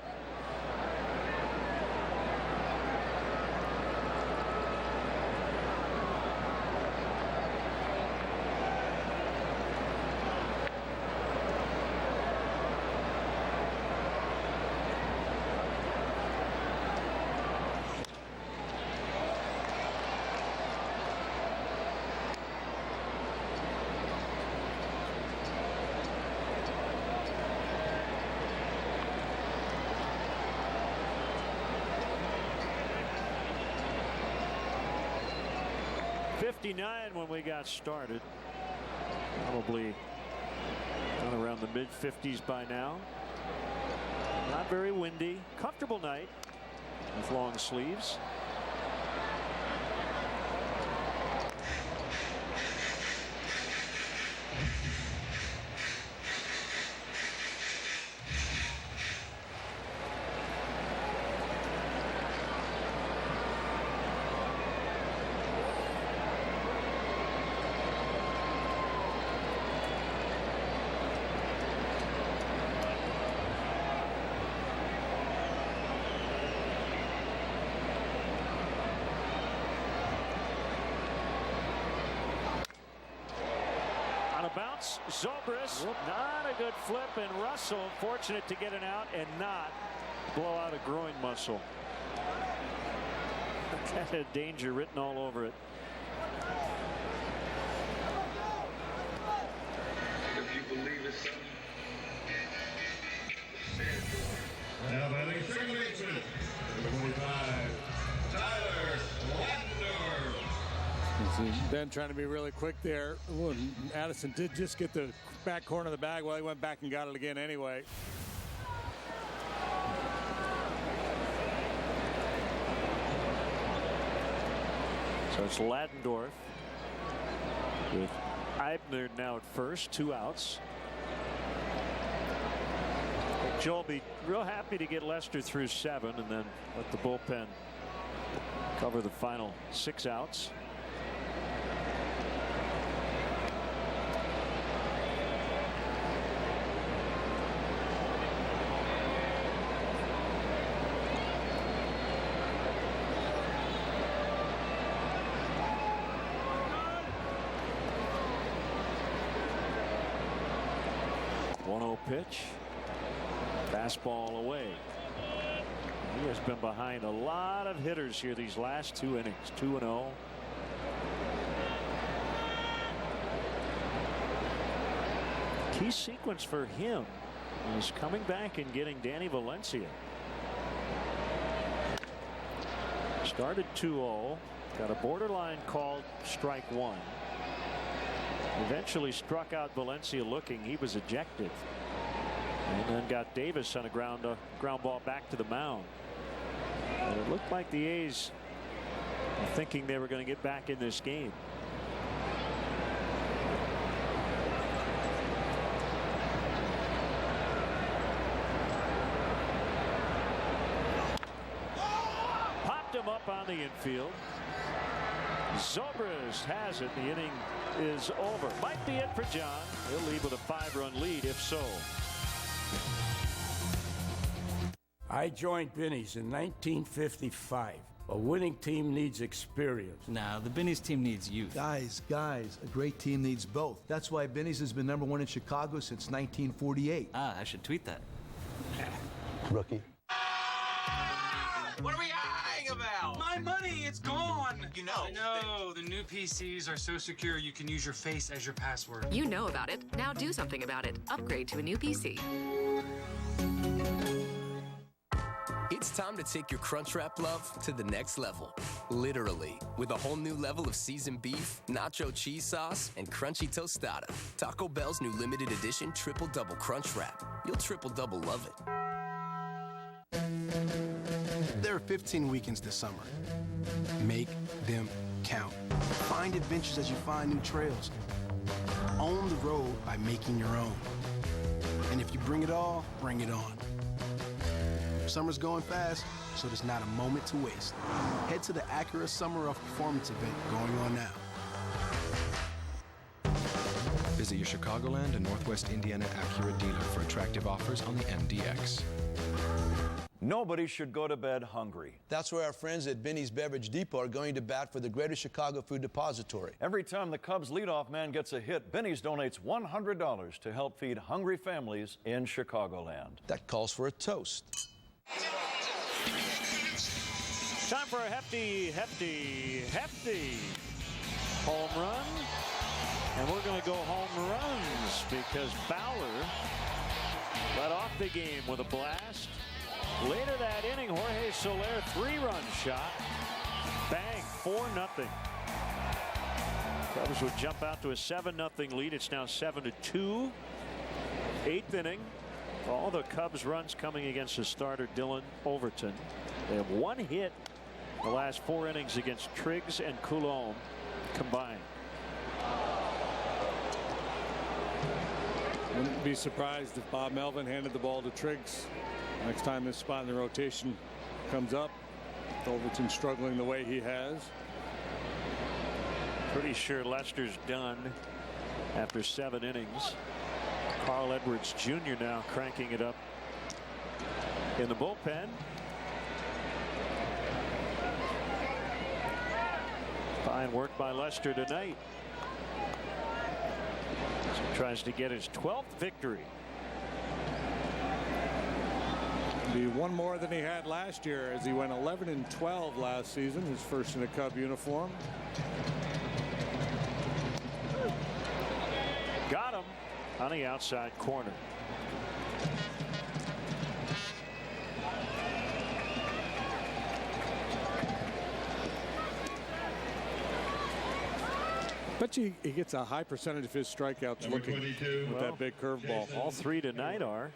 When we got started, probably around the mid-50s by now. Not very windy, comfortable night with long sleeves. outs. Zobrist, not a good flip, and Russell fortunate to get an out and not blow out a groin muscle. That had danger written all over it. If you believe it's something. Now batting second baseman, number 25, Tyler Latendorf. Ben trying to be really quick there. Addison did just get the back corner of the bag. Well, he went back and got it again anyway. So it's Latendorf with Eibner now at first, 2 outs. Joel will be real happy to get Lester through 7 and then let the bullpen cover the final 6 outs. Pitch. Fastball away. He has been behind a lot of hitters here these last 2 innings. 2-0. Key sequence for him is coming back and getting Danny Valencia. Started 2-0. Got a borderline called strike 1. Eventually struck out Valencia looking. He was ejected. And then got Davis on a ground ball back to the mound. And it looked like the A's were thinking they were going to get back in this game. Popped him up on the infield. Zobrist has it. The inning is over. Might be it for John. He'll lead with a 5-run lead if so. I joined Binny's in 1955. A winning team needs experience. Nah, the Binny's team needs youth. Guys, a great team needs both. That's why Binny's has been #1 in Chicago since 1948. I should tweet that. Rookie. What are we eyeing about? My money, it's gone. You know. I know. The new PCs are so secure you can use your face as your password. You know about it. Now do something about it. Upgrade to a new PC. It's time to take your Crunchwrap love to the next level. Literally. With a whole new level of seasoned beef, nacho cheese sauce, and crunchy tostada. Taco Bell's new limited edition triple-double Crunchwrap. You'll triple-double love it. There are 15 weekends this summer. Make them count. Find adventures as you find new trails. Own the road by making your own. And if you bring it all, bring it on. Summer's going fast, so there's not a moment to waste. Head to the Acura Summer of Performance event going on now. Visit your Chicagoland and Northwest Indiana Acura dealer for attractive offers on the MDX. Nobody should go to bed hungry. That's where our friends at Binny's Beverage Depot are going to bat for the Greater Chicago Food Depository. Every time the Cubs leadoff man gets a hit, Binny's donates $100 to help feed hungry families in Chicagoland. That calls for a toast. Time for a hefty home run. And we're going to go home runs because Fowler led off the game with a blast. Later that inning, Jorge Soler 3-run shot. Bang, 4-0. Cubs would jump out to a 7-0 lead. It's now 7-2. 8th inning. All the Cubs runs coming against the starter Dylan Overton. They have 1 hit the last 4 innings against Triggs and Coulombe combined. Wouldn't be surprised if Bob Melvin handed the ball to Triggs next time this spot in the rotation comes up. Overton struggling the way he has. Pretty sure Lester's done after 7 innings. Carl Edwards Jr. now cranking it up in the bullpen. Fine work by Lester tonight. So he tries to get his 12th victory. Be one more than he had last year, as he went 11-12 last season, his first in a Cub uniform. Got him on the outside corner. Bet you he gets a high percentage of his strikeouts looking with that big curveball. All three tonight are.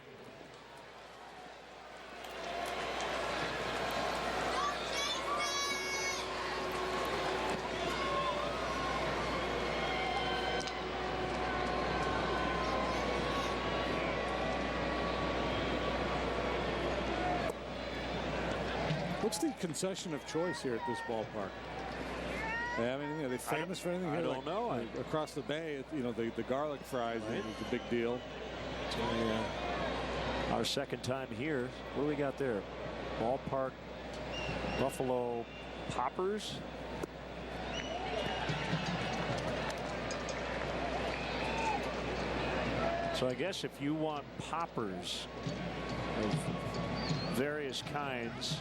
What's the concession of choice here at this ballpark? I mean, are they famous for anything here? I don't know. Across the bay, the garlic fries is a big deal. Our second time here. What do we got there? Ballpark Buffalo Poppers. So I guess if you want poppers of various kinds.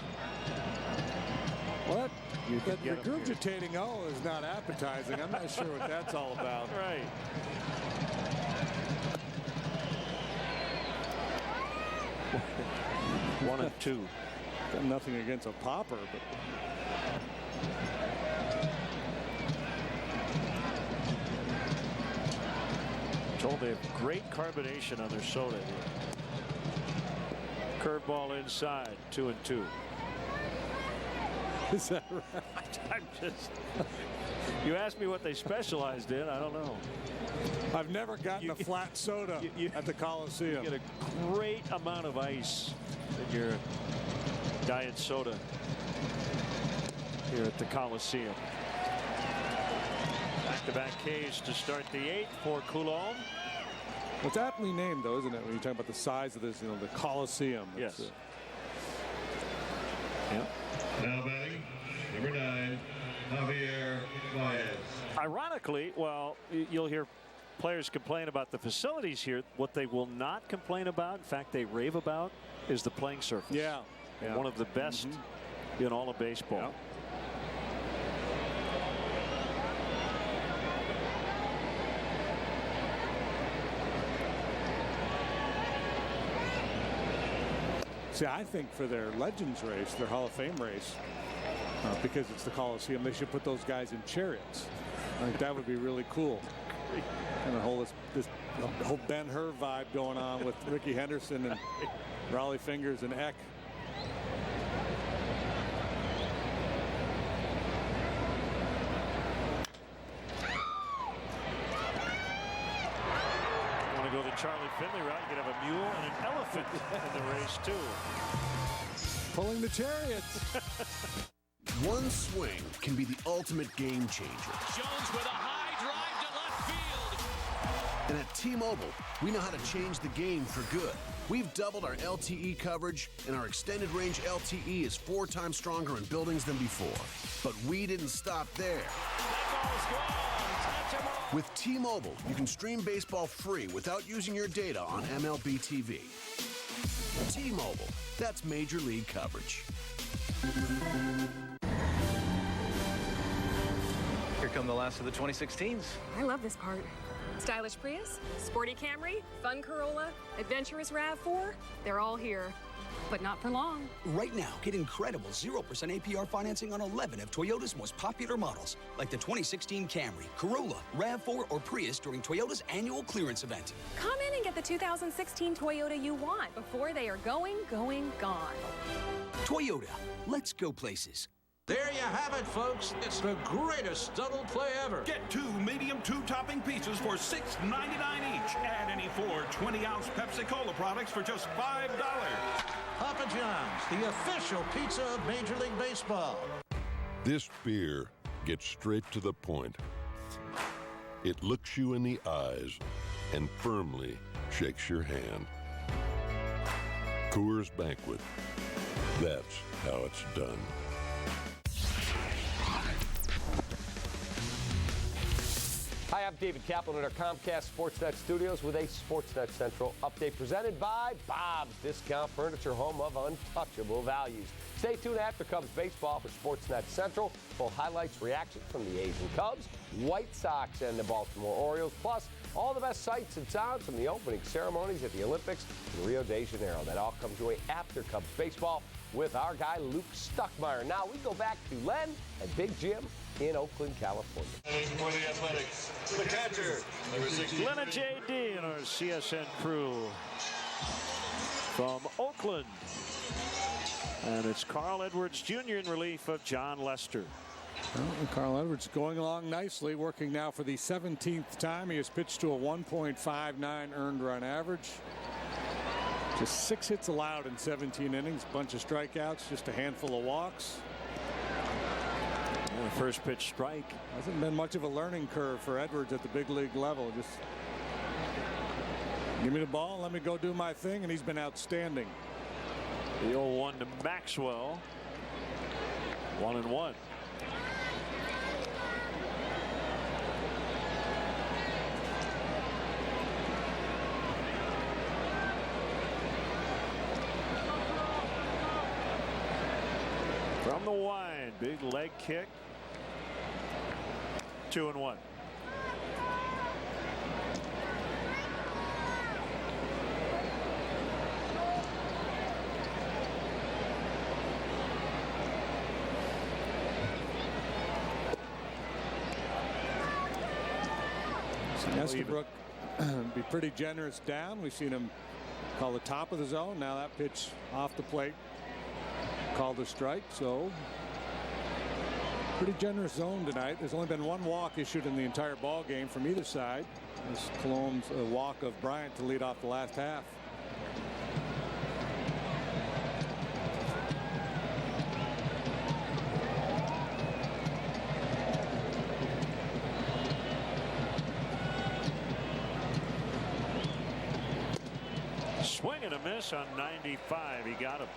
What? Regurgitating O is not appetizing. I'm not sure what that's all about. Right. One and two. Got nothing against a popper, but. Told they have great carbonation on their soda here. Curveball inside, 2-2. Is that right? I'm just. You asked me what they specialized in. I don't know. I've never gotten a flat soda at the Coliseum. You get a great amount of ice in your diet soda here at the Coliseum. Back-to-back Ks to start the 8th for Coulombe. It's aptly named, though, isn't it? When you talk about the size of this, the Coliseum. Yes. Yep. Now batting, number 9, Javier Baez. Ironically, well, you'll hear players complain about the facilities here. What they will not complain about, in fact, they rave about, is the playing surface. Yeah. One of the best in all of baseball. Yeah. See, I think for their Legends race, their Hall of Fame race, because it's the Coliseum, they should put those guys in chariots. I think that would be really cool. Kind of hold this whole Ben-Hur vibe going on with Ricky Henderson and Raleigh Fingers and Eck. Go the Charlie Finley route. You could have a mule and an elephant in the race too. Pulling the chariots. One swing can be the ultimate game changer. Jones with a high drive to left field. And at T-Mobile, we know how to change the game for good. We've doubled our LTE coverage, and our extended range LTE is 4 times stronger in buildings than before. But we didn't stop there. That ball's gone. With T-Mobile, you can stream baseball free without using your data on MLB TV. T-Mobile, that's Major League coverage. Here come the last of the 2016s. I love this part. Stylish Prius, sporty Camry, fun Corolla, adventurous RAV4, they're all here. But not for long. Right now, get incredible 0% APR financing on 11 of Toyota's most popular models, like the 2016 Camry, Corolla, RAV4, or Prius during Toyota's annual clearance event. Come in and get the 2016 Toyota you want before they are gone. Toyota, let's go places. There you have it, folks. It's the greatest double play ever. Get 2 medium 2-topping pizzas for $6.99 each. Add any 4 20-ounce Pepsi-Cola products for just $5. Papa John's, the official pizza of Major League Baseball. This beer gets straight to the point. It looks you in the eyes and firmly shakes your hand. Coors Banquet. That's how it's done. Hi, I'm David Kaplan at our Comcast Sportsnet studios with a Sportsnet Central update presented by Bob's Discount Furniture, home of untouchable values. Stay tuned after Cubs baseball for Sportsnet Central. Full highlights, reactions from the A's and Cubs, White Sox, and the Baltimore Orioles, plus all the best sights and sounds from the opening ceremonies at the Olympics in Rio de Janeiro. That all comes your way after Cubs baseball with our guy Luke Stuckmeyer. Now we go back to Len and Big Jim in Oakland, California. For the Athletics, the catcher, number 16. Len and JD and our CSN crew from Oakland. And it's Carl Edwards Jr. in relief of John Lester. Well, Carl Edwards going along nicely, working now for the 17th time. He has pitched to a 1.59 earned run average. Just 6 hits allowed in 17 innings, bunch of strikeouts, just a handful of walks. And the first pitch strike. Hasn't been much of a learning curve for Edwards at the big league level. Just give me the ball, let me go do my thing, and he's been outstanding. The 0-1 to Maxwell. 1-1. From the wide, big leg kick. 2-1. Estabrook be pretty generous down. We've seen him call the top of the zone. Now that pitch off the plate called a strike. So pretty generous zone tonight. There's only been one walk issued in the entire ball game from either side. This Cologne's a walk of Bryant to lead off the last half. Swing and a miss on 95. He got him.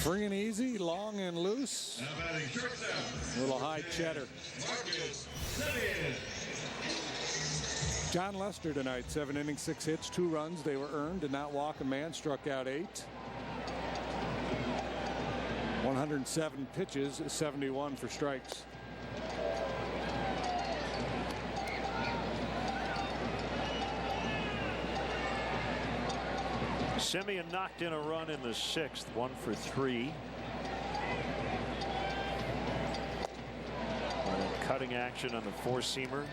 Free and easy, long and loose. A little high cheddar. John Lester tonight, 7 innings, 6 hits, 2 runs. They were earned, did not walk a man, struck out 8. 107 pitches, 71 for strikes. Simeon knocked in a run in the 6th, 1 for 3. Cutting action on the 4-seamer.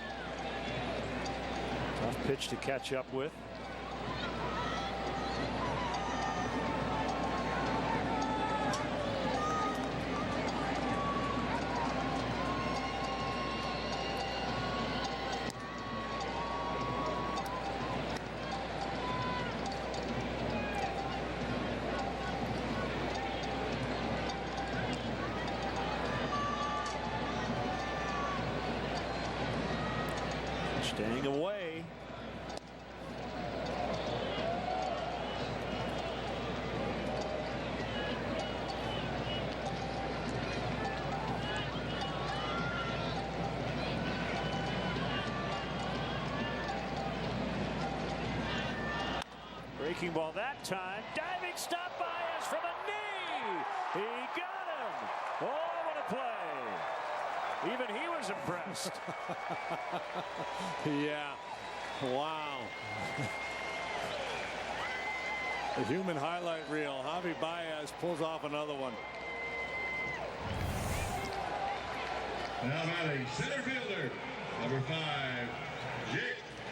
Tough pitch to catch up with. Staying away. Breaking ball that time. Diving stop by us from a knee. He got him. Oh, what a play. Even he was impressed. Yeah. Wow. The human highlight reel. Javi Baez pulls off another one. Now batting, center fielder, number 5, Jake.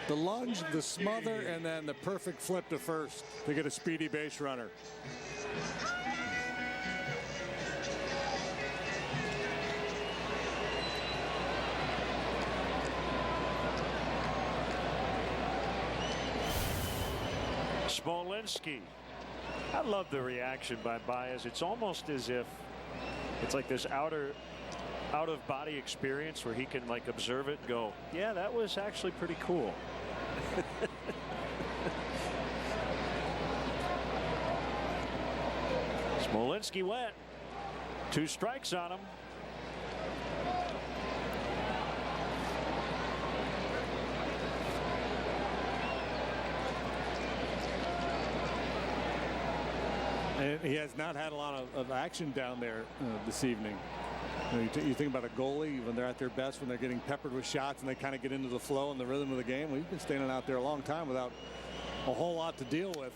The lunge, the smother, and then the perfect flip to first to get a speedy base runner. Smolinski. I love the reaction by Baez. It's almost as if it's like this out of body experience where he can like observe it and go, yeah, that was actually pretty cool. Smolinski went. 2 strikes on him. And he has not had a lot of action down there this evening. You think about a goalie when they're at their best, when they're getting peppered with shots and they kind of get into the flow and the rhythm of the game. Well, he's been standing out there a long time without a whole lot to deal with.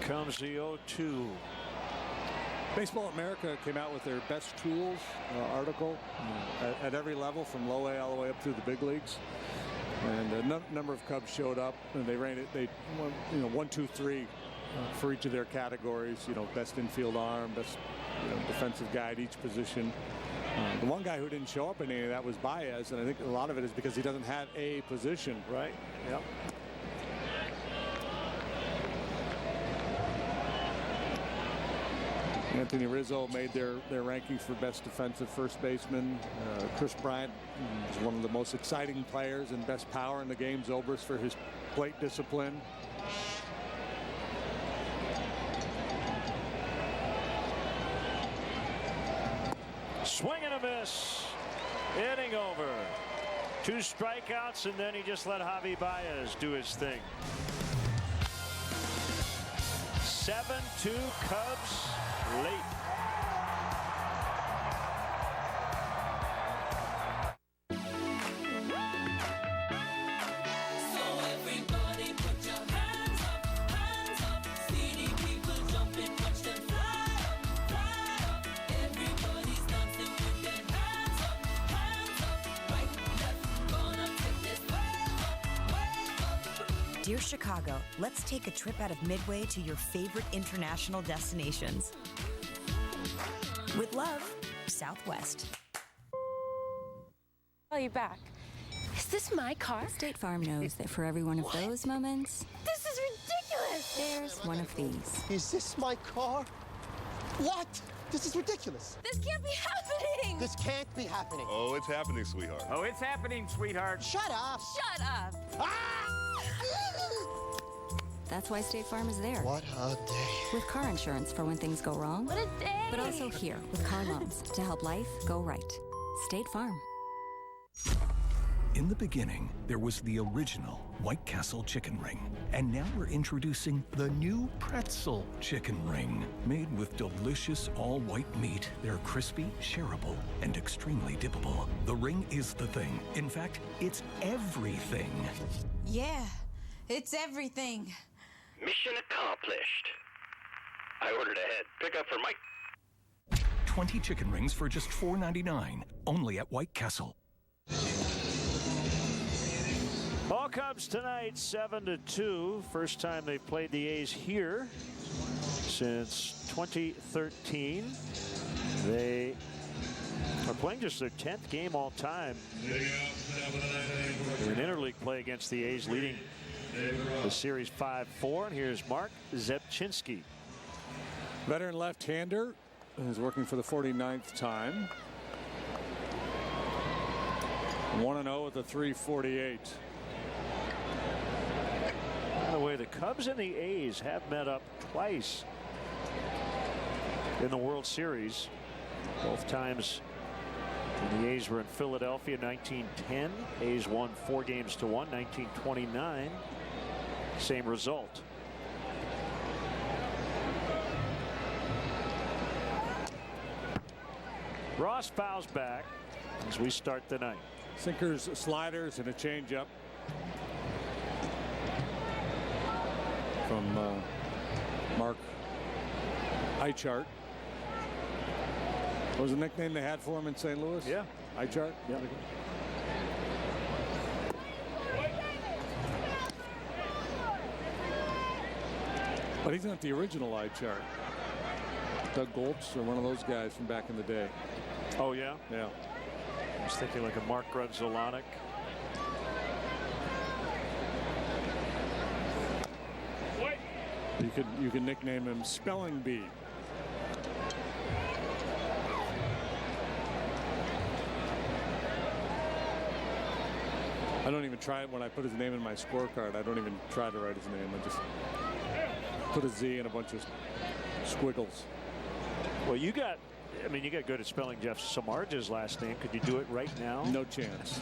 Comes the 0-2. Baseball America came out with their best tools article at every level, from low A all the way up through the big leagues. And a number of Cubs showed up, and they ran it. They, 1, 2, 3 for each of their categories. Best infield arm, best defensive guy at each position. The one guy who didn't show up in any of that was Baez, and I think a lot of it is because he doesn't have a position. Right. Yep. Anthony Rizzo made their rankings for best defensive first baseman. Chris Bryant is one of the most exciting players and best power in the game. Zobrist for his plate discipline. Swing and a miss. Inning over. 2 strikeouts, and then he just let Javi Baez do his thing. 7-2 Cubs late. So everybody put your hands up. CDT will jump and watch them fly up. Everybody's dancing with their hands up. Right, left, gonna take this way up. Dear Chicago, let's take a trip out of Midway to your favorite international destinations. With love, Southwest. Call you back. Is this my car? State Farm knows that for every one of those moments, This is ridiculous. there's one of these. Is this my car? What? This is ridiculous. This can't be happening. This can't be happening. Oh, it's happening, sweetheart. Oh, it's happening, sweetheart. Shut up. Shut up. That's why State Farm is there. What a day. With car insurance for when things go wrong. What a day. But also here with car loans to help life go right. State Farm. In the beginning, there was the original White Castle chicken ring. And now we're introducing the new pretzel chicken ring. Made with delicious all-white meat, they're crispy, shareable, and extremely dippable. The ring is the thing. In fact, it's everything. Yeah, it's everything. Mission accomplished. I ordered ahead. Pickup for Mike. 20 chicken rings for just $4.99. Only at White Castle. Ball Cubs tonight, 7-2. First time they played the A's here since 2013. They are playing just their 10th game all time. They're in interleague play against the A's, leading the series 5-4. And here's Mark Zepchinski. Veteran left-hander is working for the 49th time. 1-0 with a 3.48. By the way, the Cubs and the A's have met up twice in the World Series. Both times when the A's were in Philadelphia, 1910. A's won 4-1. 1929, same result. Ross fouls back as we start the night. Sinkers, sliders, and a changeup from Mark Eichart. What was the nickname they had for him in St. Louis? Yeah. Eichart? Yeah. But he's not the original Eichart. Doug Goltz or one of those guys from back in the day. Oh, yeah? Yeah. I was thinking like a Mark Grudzolanek. You can nickname him Spelling Bee. I don't even try it when I put his name in my scorecard. I don't even try to write his name. I just put a Z and a bunch of squiggles. Well, you got good at spelling Jeff Samardzij's last name. Could you do it right now? No chance.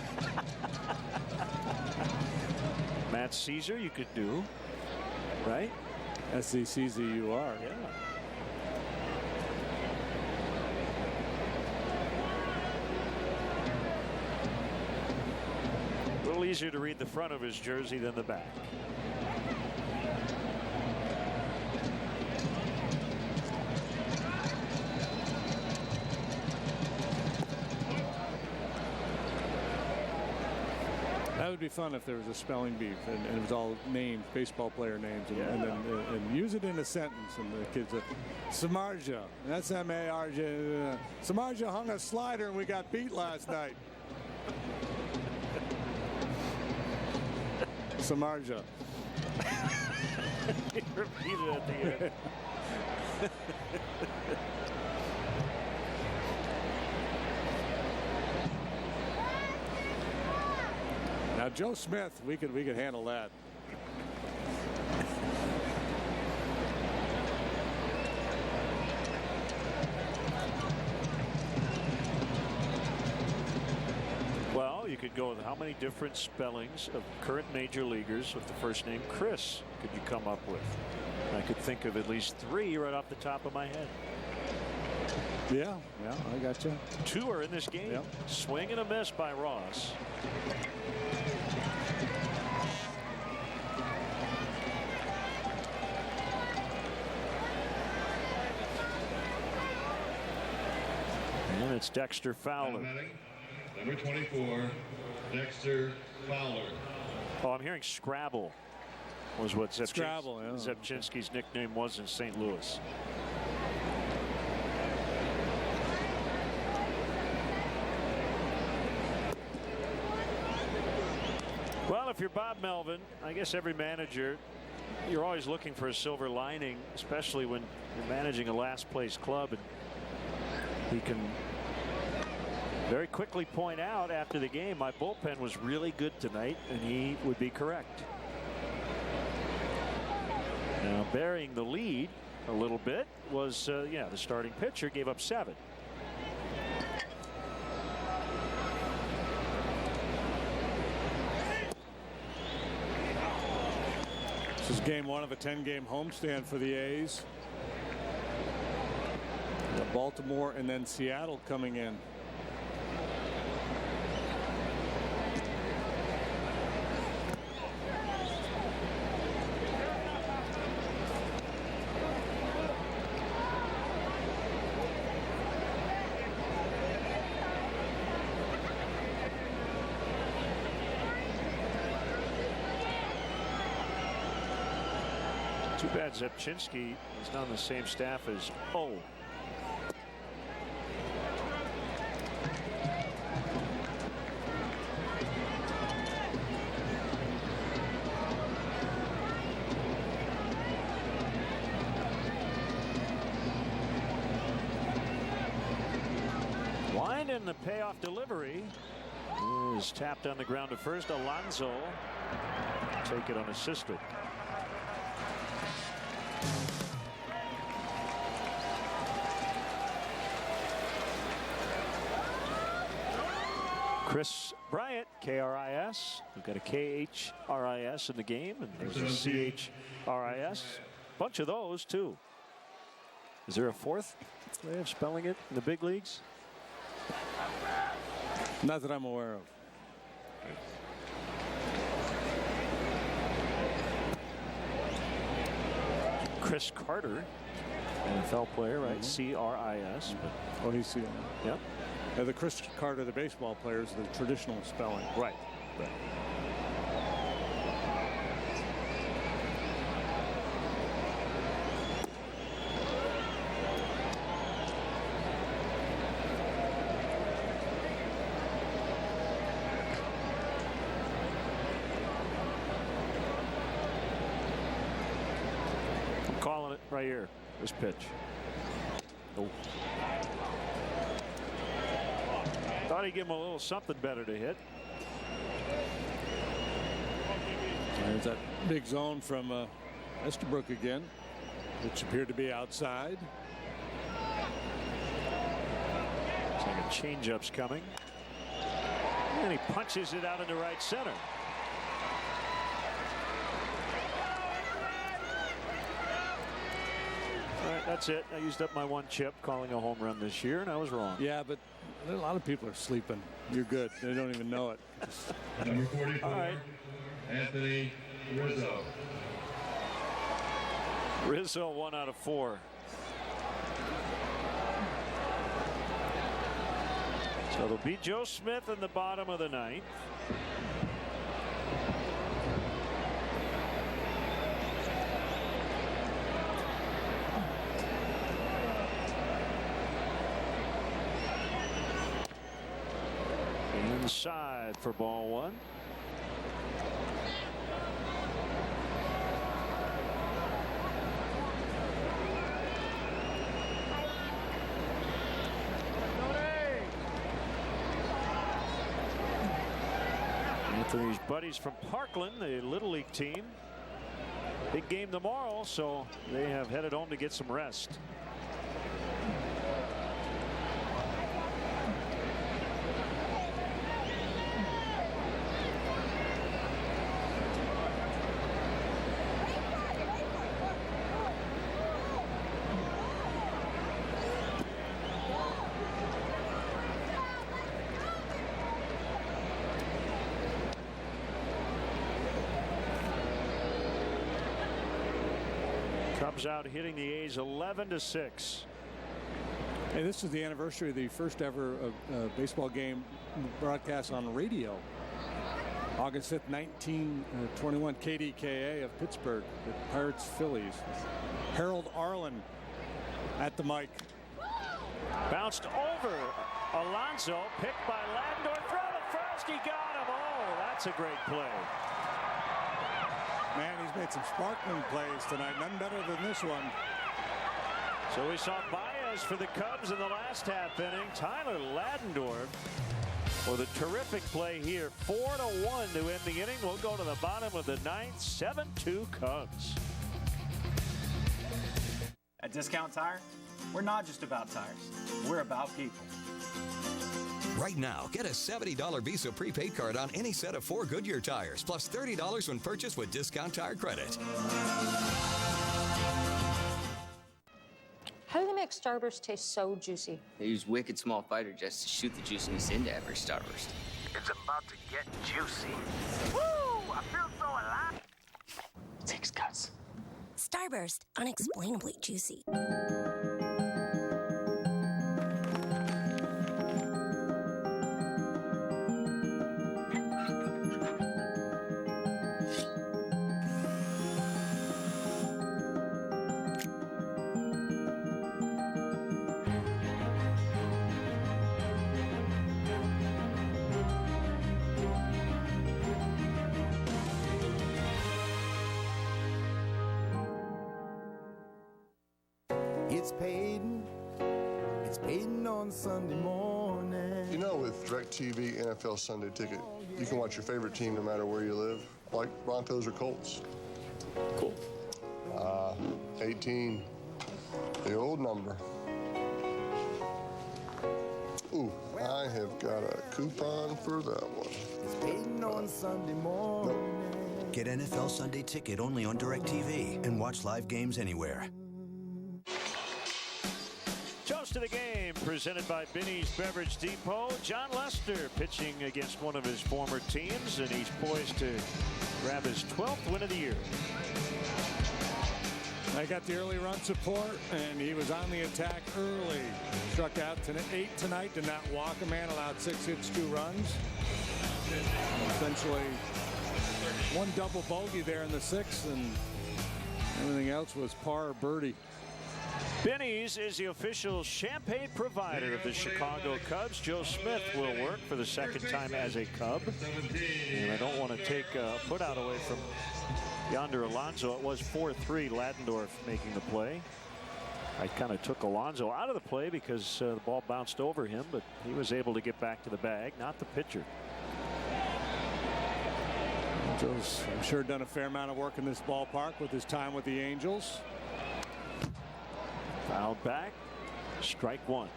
Matt Caesar, you could do, right? S-E-C-Z-U-R. Yeah. A little easier to read the front of his jersey than the back. That would be fun if there was a spelling bee and it was all names, baseball player names, and use it in a sentence. And the kids, Samardzija, S-M-A-R-J. Samardzija hung a slider and we got beat last night. Samardzija. Repeat it at the end. Now Joe Smith, we could handle that. Well, you could go with how many different spellings of current major leaguers with the first name Chris could you come up with? I could think of at least 3 right off the top of my head. Yeah, I got you. 2 are in this game. Yep. Swing and a miss by Ross. And it's Dexter Fowler. Number 24, Dexter Fowler. Oh, I'm hearing Scrabble was what Scrabble, yeah. Zepchinski's nickname was in St. Louis. Well, if you're Bob Melvin, I guess every manager, you're always looking for a silver lining, especially when you're managing a last place club. And he can very quickly point out after the game, my bullpen was really good tonight, and he would be correct. Now, burying the lead a little bit was, the starting pitcher gave up 7. This is game 1 of a 10-game homestand for the A's. Baltimore and then Seattle coming in. Too bad Zepchinski is not on the same staff as O. Wind in the payoff delivery is tapped on the ground to first. Alonso take it unassisted. Chris Bryant, K-R-I-S. We've got a K-H-R-I-S in the game, and there's a C-H-R-I-S. Bunch of those, too. Is there a 4th way of spelling it in the big leagues? Not that I'm aware of. Chris Carter, NFL player, right? C-R-I-S. Oh, he's C. Yep. The Chris Carter, the baseball player, is the traditional spelling. Right. right here. This pitch. Oh. Thought he'd give him a little something better to hit. There's that big zone from Estabrook again, which appeared to be outside. Looks like a changeup's coming. And he punches it out into right center. All right, that's it. I used up my one chip calling a home run this year, and I was wrong. Yeah, but a lot of people are sleeping. You're good. They don't even know it. Number 44, all right. Anthony Rizzo. Rizzo 1 out of 4. So it'll be Joe Smith in the bottom of the 9th. Inside for ball 1. Anthony's buddies from Parkland, the Little League team. Big game tomorrow, so they have headed home to get some rest. Cubs out hitting the A's 11-6. Hey, this is the anniversary of the first ever baseball game broadcast on radio. August 5th, 1921, KDKA of Pittsburgh, the Pirates Phillies. Harold Arlen at the mic. Bounced over Alonso, picked by Ladendorf, throw to first, he got him. Oh, that's a great play. Man, he's made some sparkling plays tonight. None better than this one. So we saw Baez for the Cubs in the last half inning. Tyler Ladendorf with a terrific play here. 4-1 to end the inning. We'll go to the bottom of the 9th. 7-2 Cubs. At Discount Tire, we're not just about tires. We're about people. Right now, get a $70 Visa prepaid card on any set of 4 Goodyear tires, plus $30 when purchased with Discount Tire credit. How do they make Starburst taste so juicy? They use wicked small fighter jets to shoot the juiciness into every Starburst. It's about to get juicy. Woo! I feel so alive. Takes guts. Starburst, unexplainably juicy. It's Peyton on Sunday morning. You know, with DirecTV NFL Sunday Ticket, you can watch your favorite team no matter where you live, like Broncos or Colts. Cool. 18, the old number. Ooh, I have got a coupon for that one. It's Peyton on Sunday morning. Get NFL Sunday Ticket only on DirecTV and watch live games anywhere. Toast to the game presented by Binny's Beverage Depot. John Lester pitching against one of his former teams, and he's poised to grab his 12th win of the year. I got the early run support, and he was on the attack early. Struck out 8 tonight, did not walk a man, allowed 6 hits, 2 runs. Essentially, 1 double bogey there in the 6th, and everything else was par or birdie. Binny's is the official champagne provider of the Chicago Cubs. Joe Smith will work for the 2nd time as a Cub. And I don't want to take a foot out away from Yonder Alonso. It was 4-3, Ladendorf making the play. I kind of took Alonso out of the play because the ball bounced over him, but he was able to get back to the bag, not the pitcher. Joe's, I'm sure, done a fair amount of work in this ballpark with his time with the Angels. Fouled back. Strike one.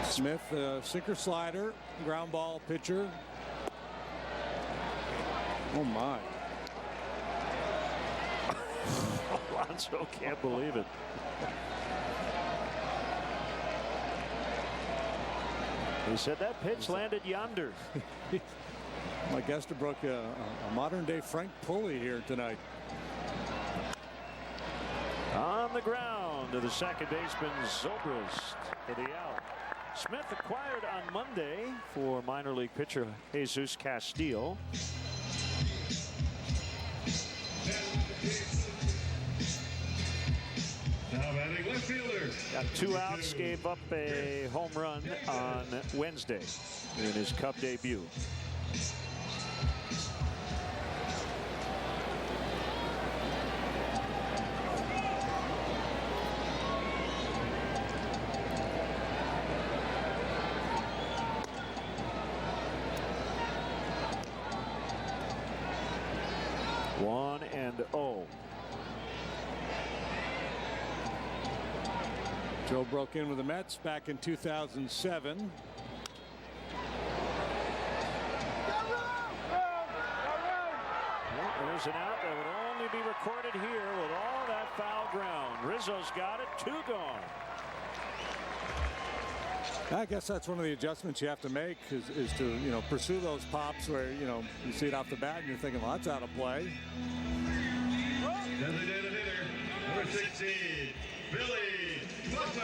Smith, sinker slider, ground ball pitcher. Oh my. Alonso can't believe it. He said that pitch landed yonder. Mike Estabrook, a modern day Frank Pulley here tonight. On the ground to the second baseman Zobrist for the out. Smith acquired on Monday for minor league pitcher Jesus Castillo. Now batting left fielder. Got 2 outs, gave up a home run on Wednesday in his Cub debut. One and 0. Joe broke in with the Mets back in 2007. Well, there's an out that would only be recorded here with all that foul ground. Rizzo's got it. 2 gone. I guess that's one of the adjustments you have to make is to, you know, pursue those pops where, you know, you see it off the bat and you're thinking, well, that's out of play. Designated hitter, number 16, Billy Butler.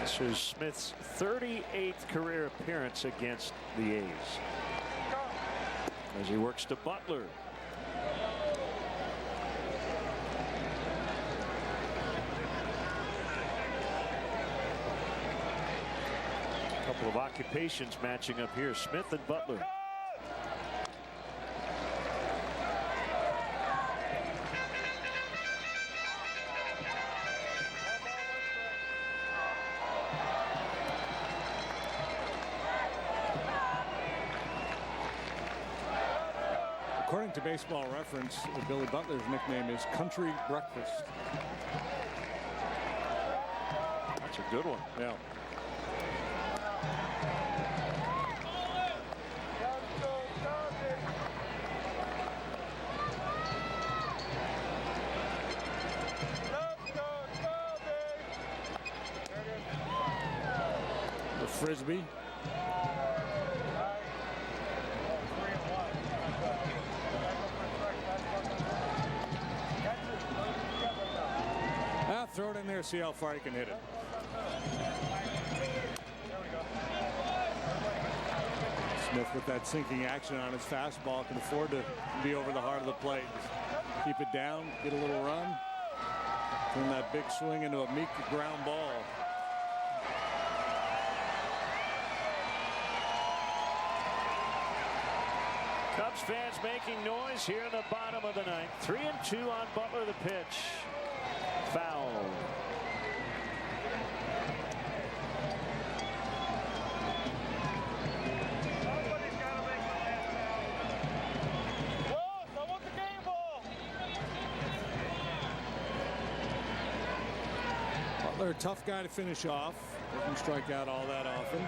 This is Smith's 38th career appearance against the A's. As he works to Butler. A couple of occupations matching up here, Smith and Butler. According to Baseball Reference, Billy Butler's nickname is Country Breakfast. That's a good one. Yeah. The Frisbee. Throw it in there, see how far you can hit it. Smith with that sinking action on his fastball can afford to be over the heart of the plate. Just keep it down, get a little run, turn that big swing into a meek ground ball. Cubs fans making noise here in the bottom of the ninth. 3-2 on Butler, the pitch. Foul. Butler, a tough guy to finish off. Doesn't strike out all that often.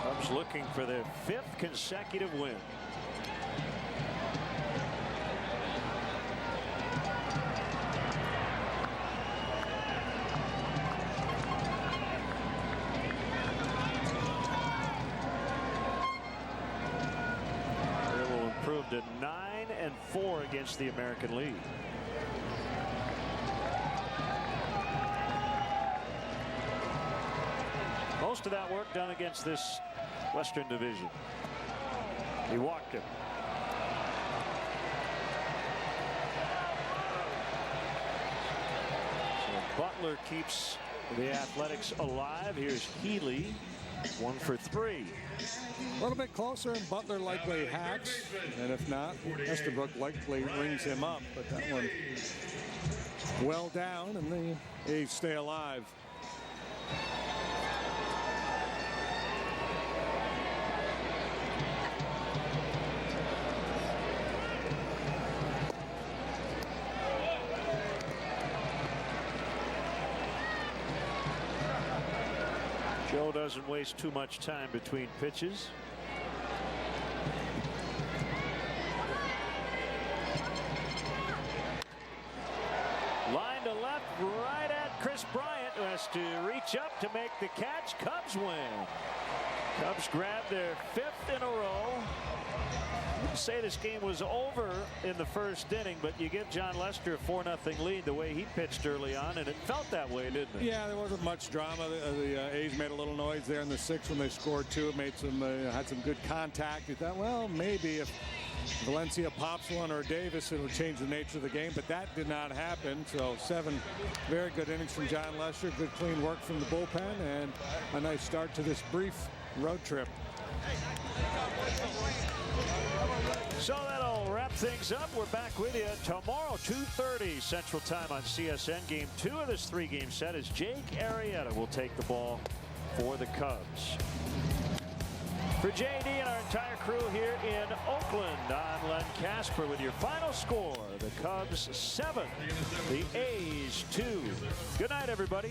Cubs looking for their 5th consecutive win. To 9-4 against the American League. most of that work done against this Western Division. He walked him. So Butler keeps the Athletics alive. Here's Healy, 1 for 3. A little bit closer, and Butler likely hacks, and if not, Estabrook likely rings him up. But that one well down, and the A's stay alive. Joe doesn't waste too much time between pitches. Line to left, right at Chris Bryant, who has to reach up to make the catch. Cubs win. Cubs grab their 5th in a row. Wouldn't say this game was over in the first inning, but you give John Lester a 4-0 lead the way he pitched early on, and it felt that way, didn't it? Yeah, there wasn't much drama. The A's made a little noise there in the 6th when they scored 2. It made some had some good contact. You thought, well, maybe if Valencia pops one or Davis, it'll change the nature of the game, but that did not happen. So 7 very good innings from John Lester, good clean work from the bullpen, and a nice start to this brief road trip. So that'll wrap things up. We're back with you tomorrow, 2:30 Central Time on CSN. Game 2 of this 3-game set as Jake Arrieta will take the ball for the Cubs. For JD and our entire crew here in Oakland, I'm Len Casper with your final score. The Cubs 7, the A's 2. Good night, everybody.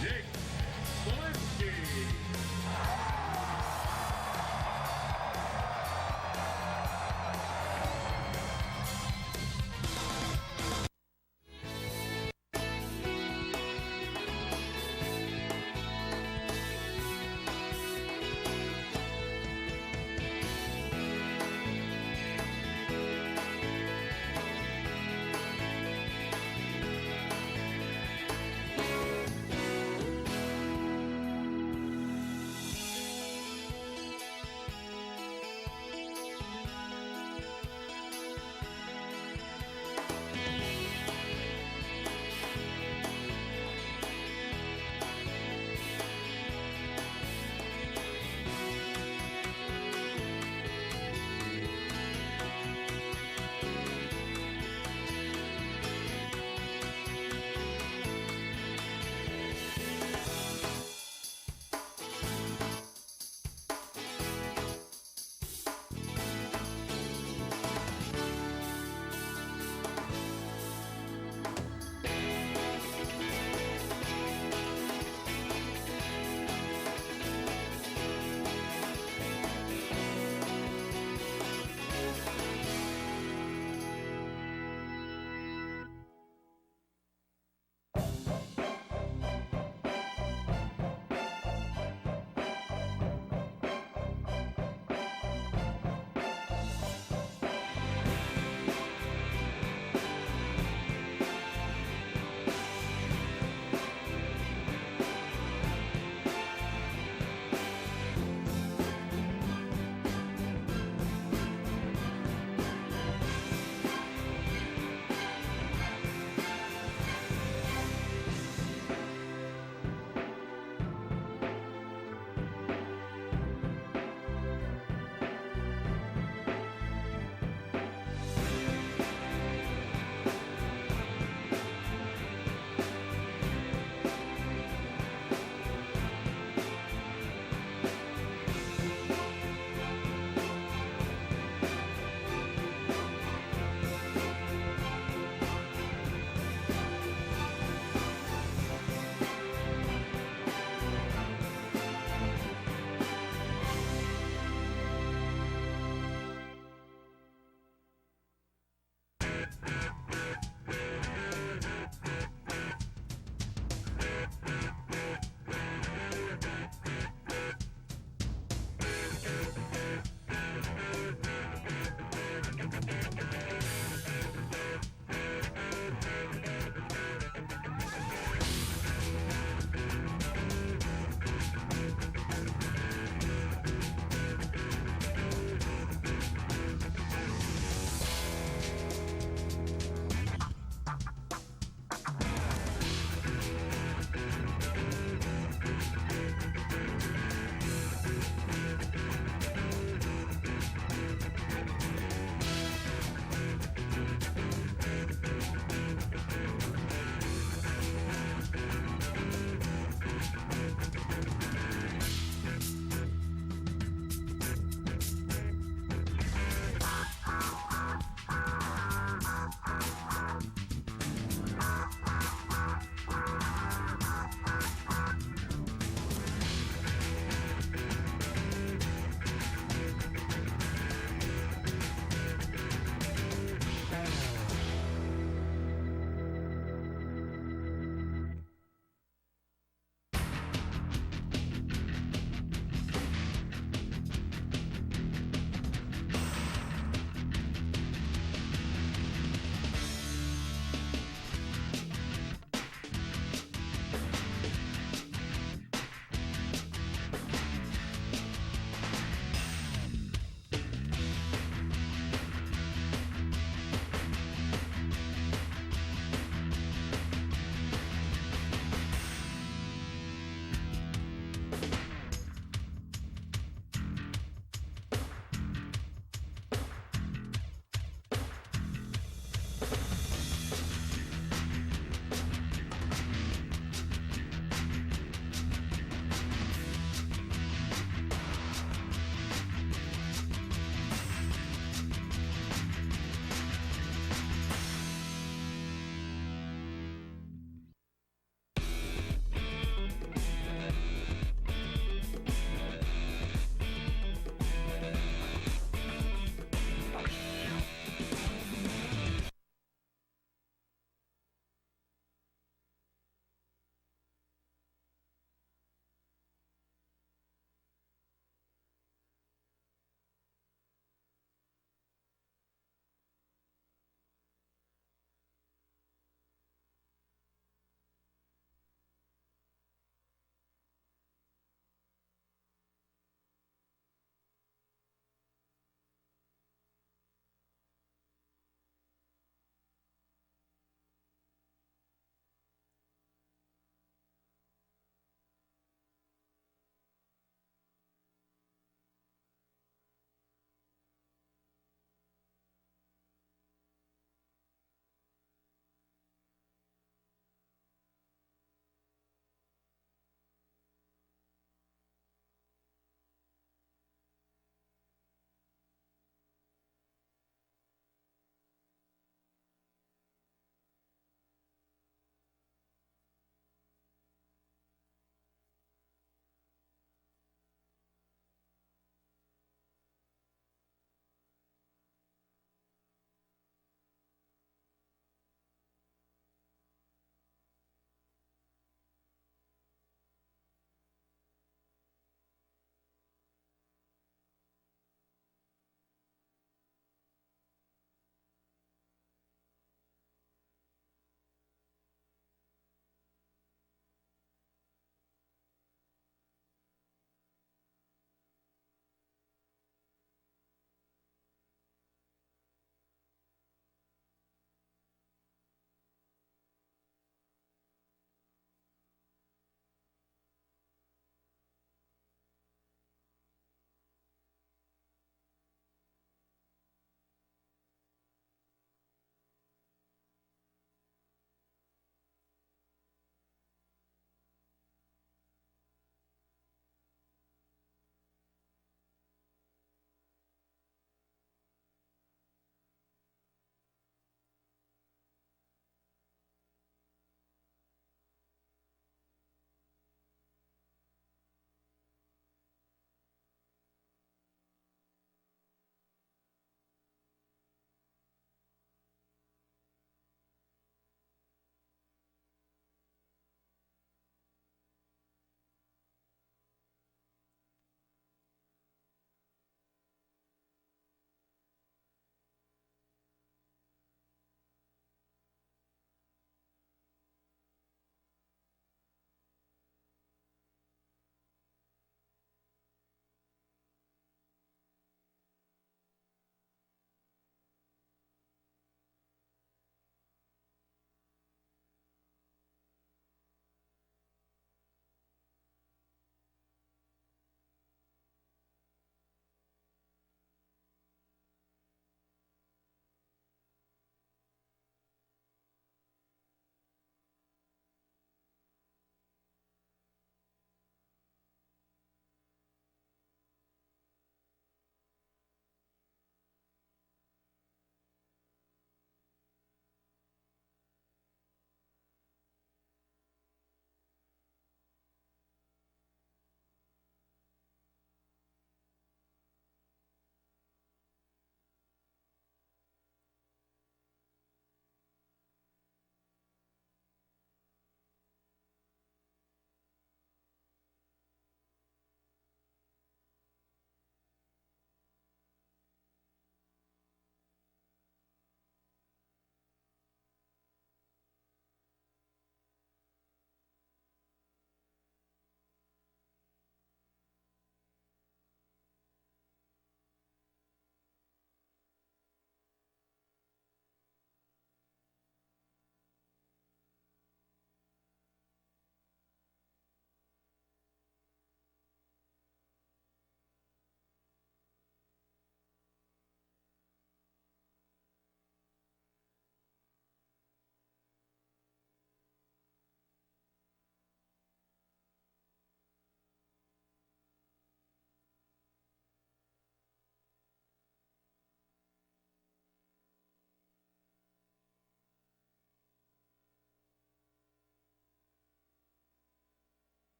Jake Walensky.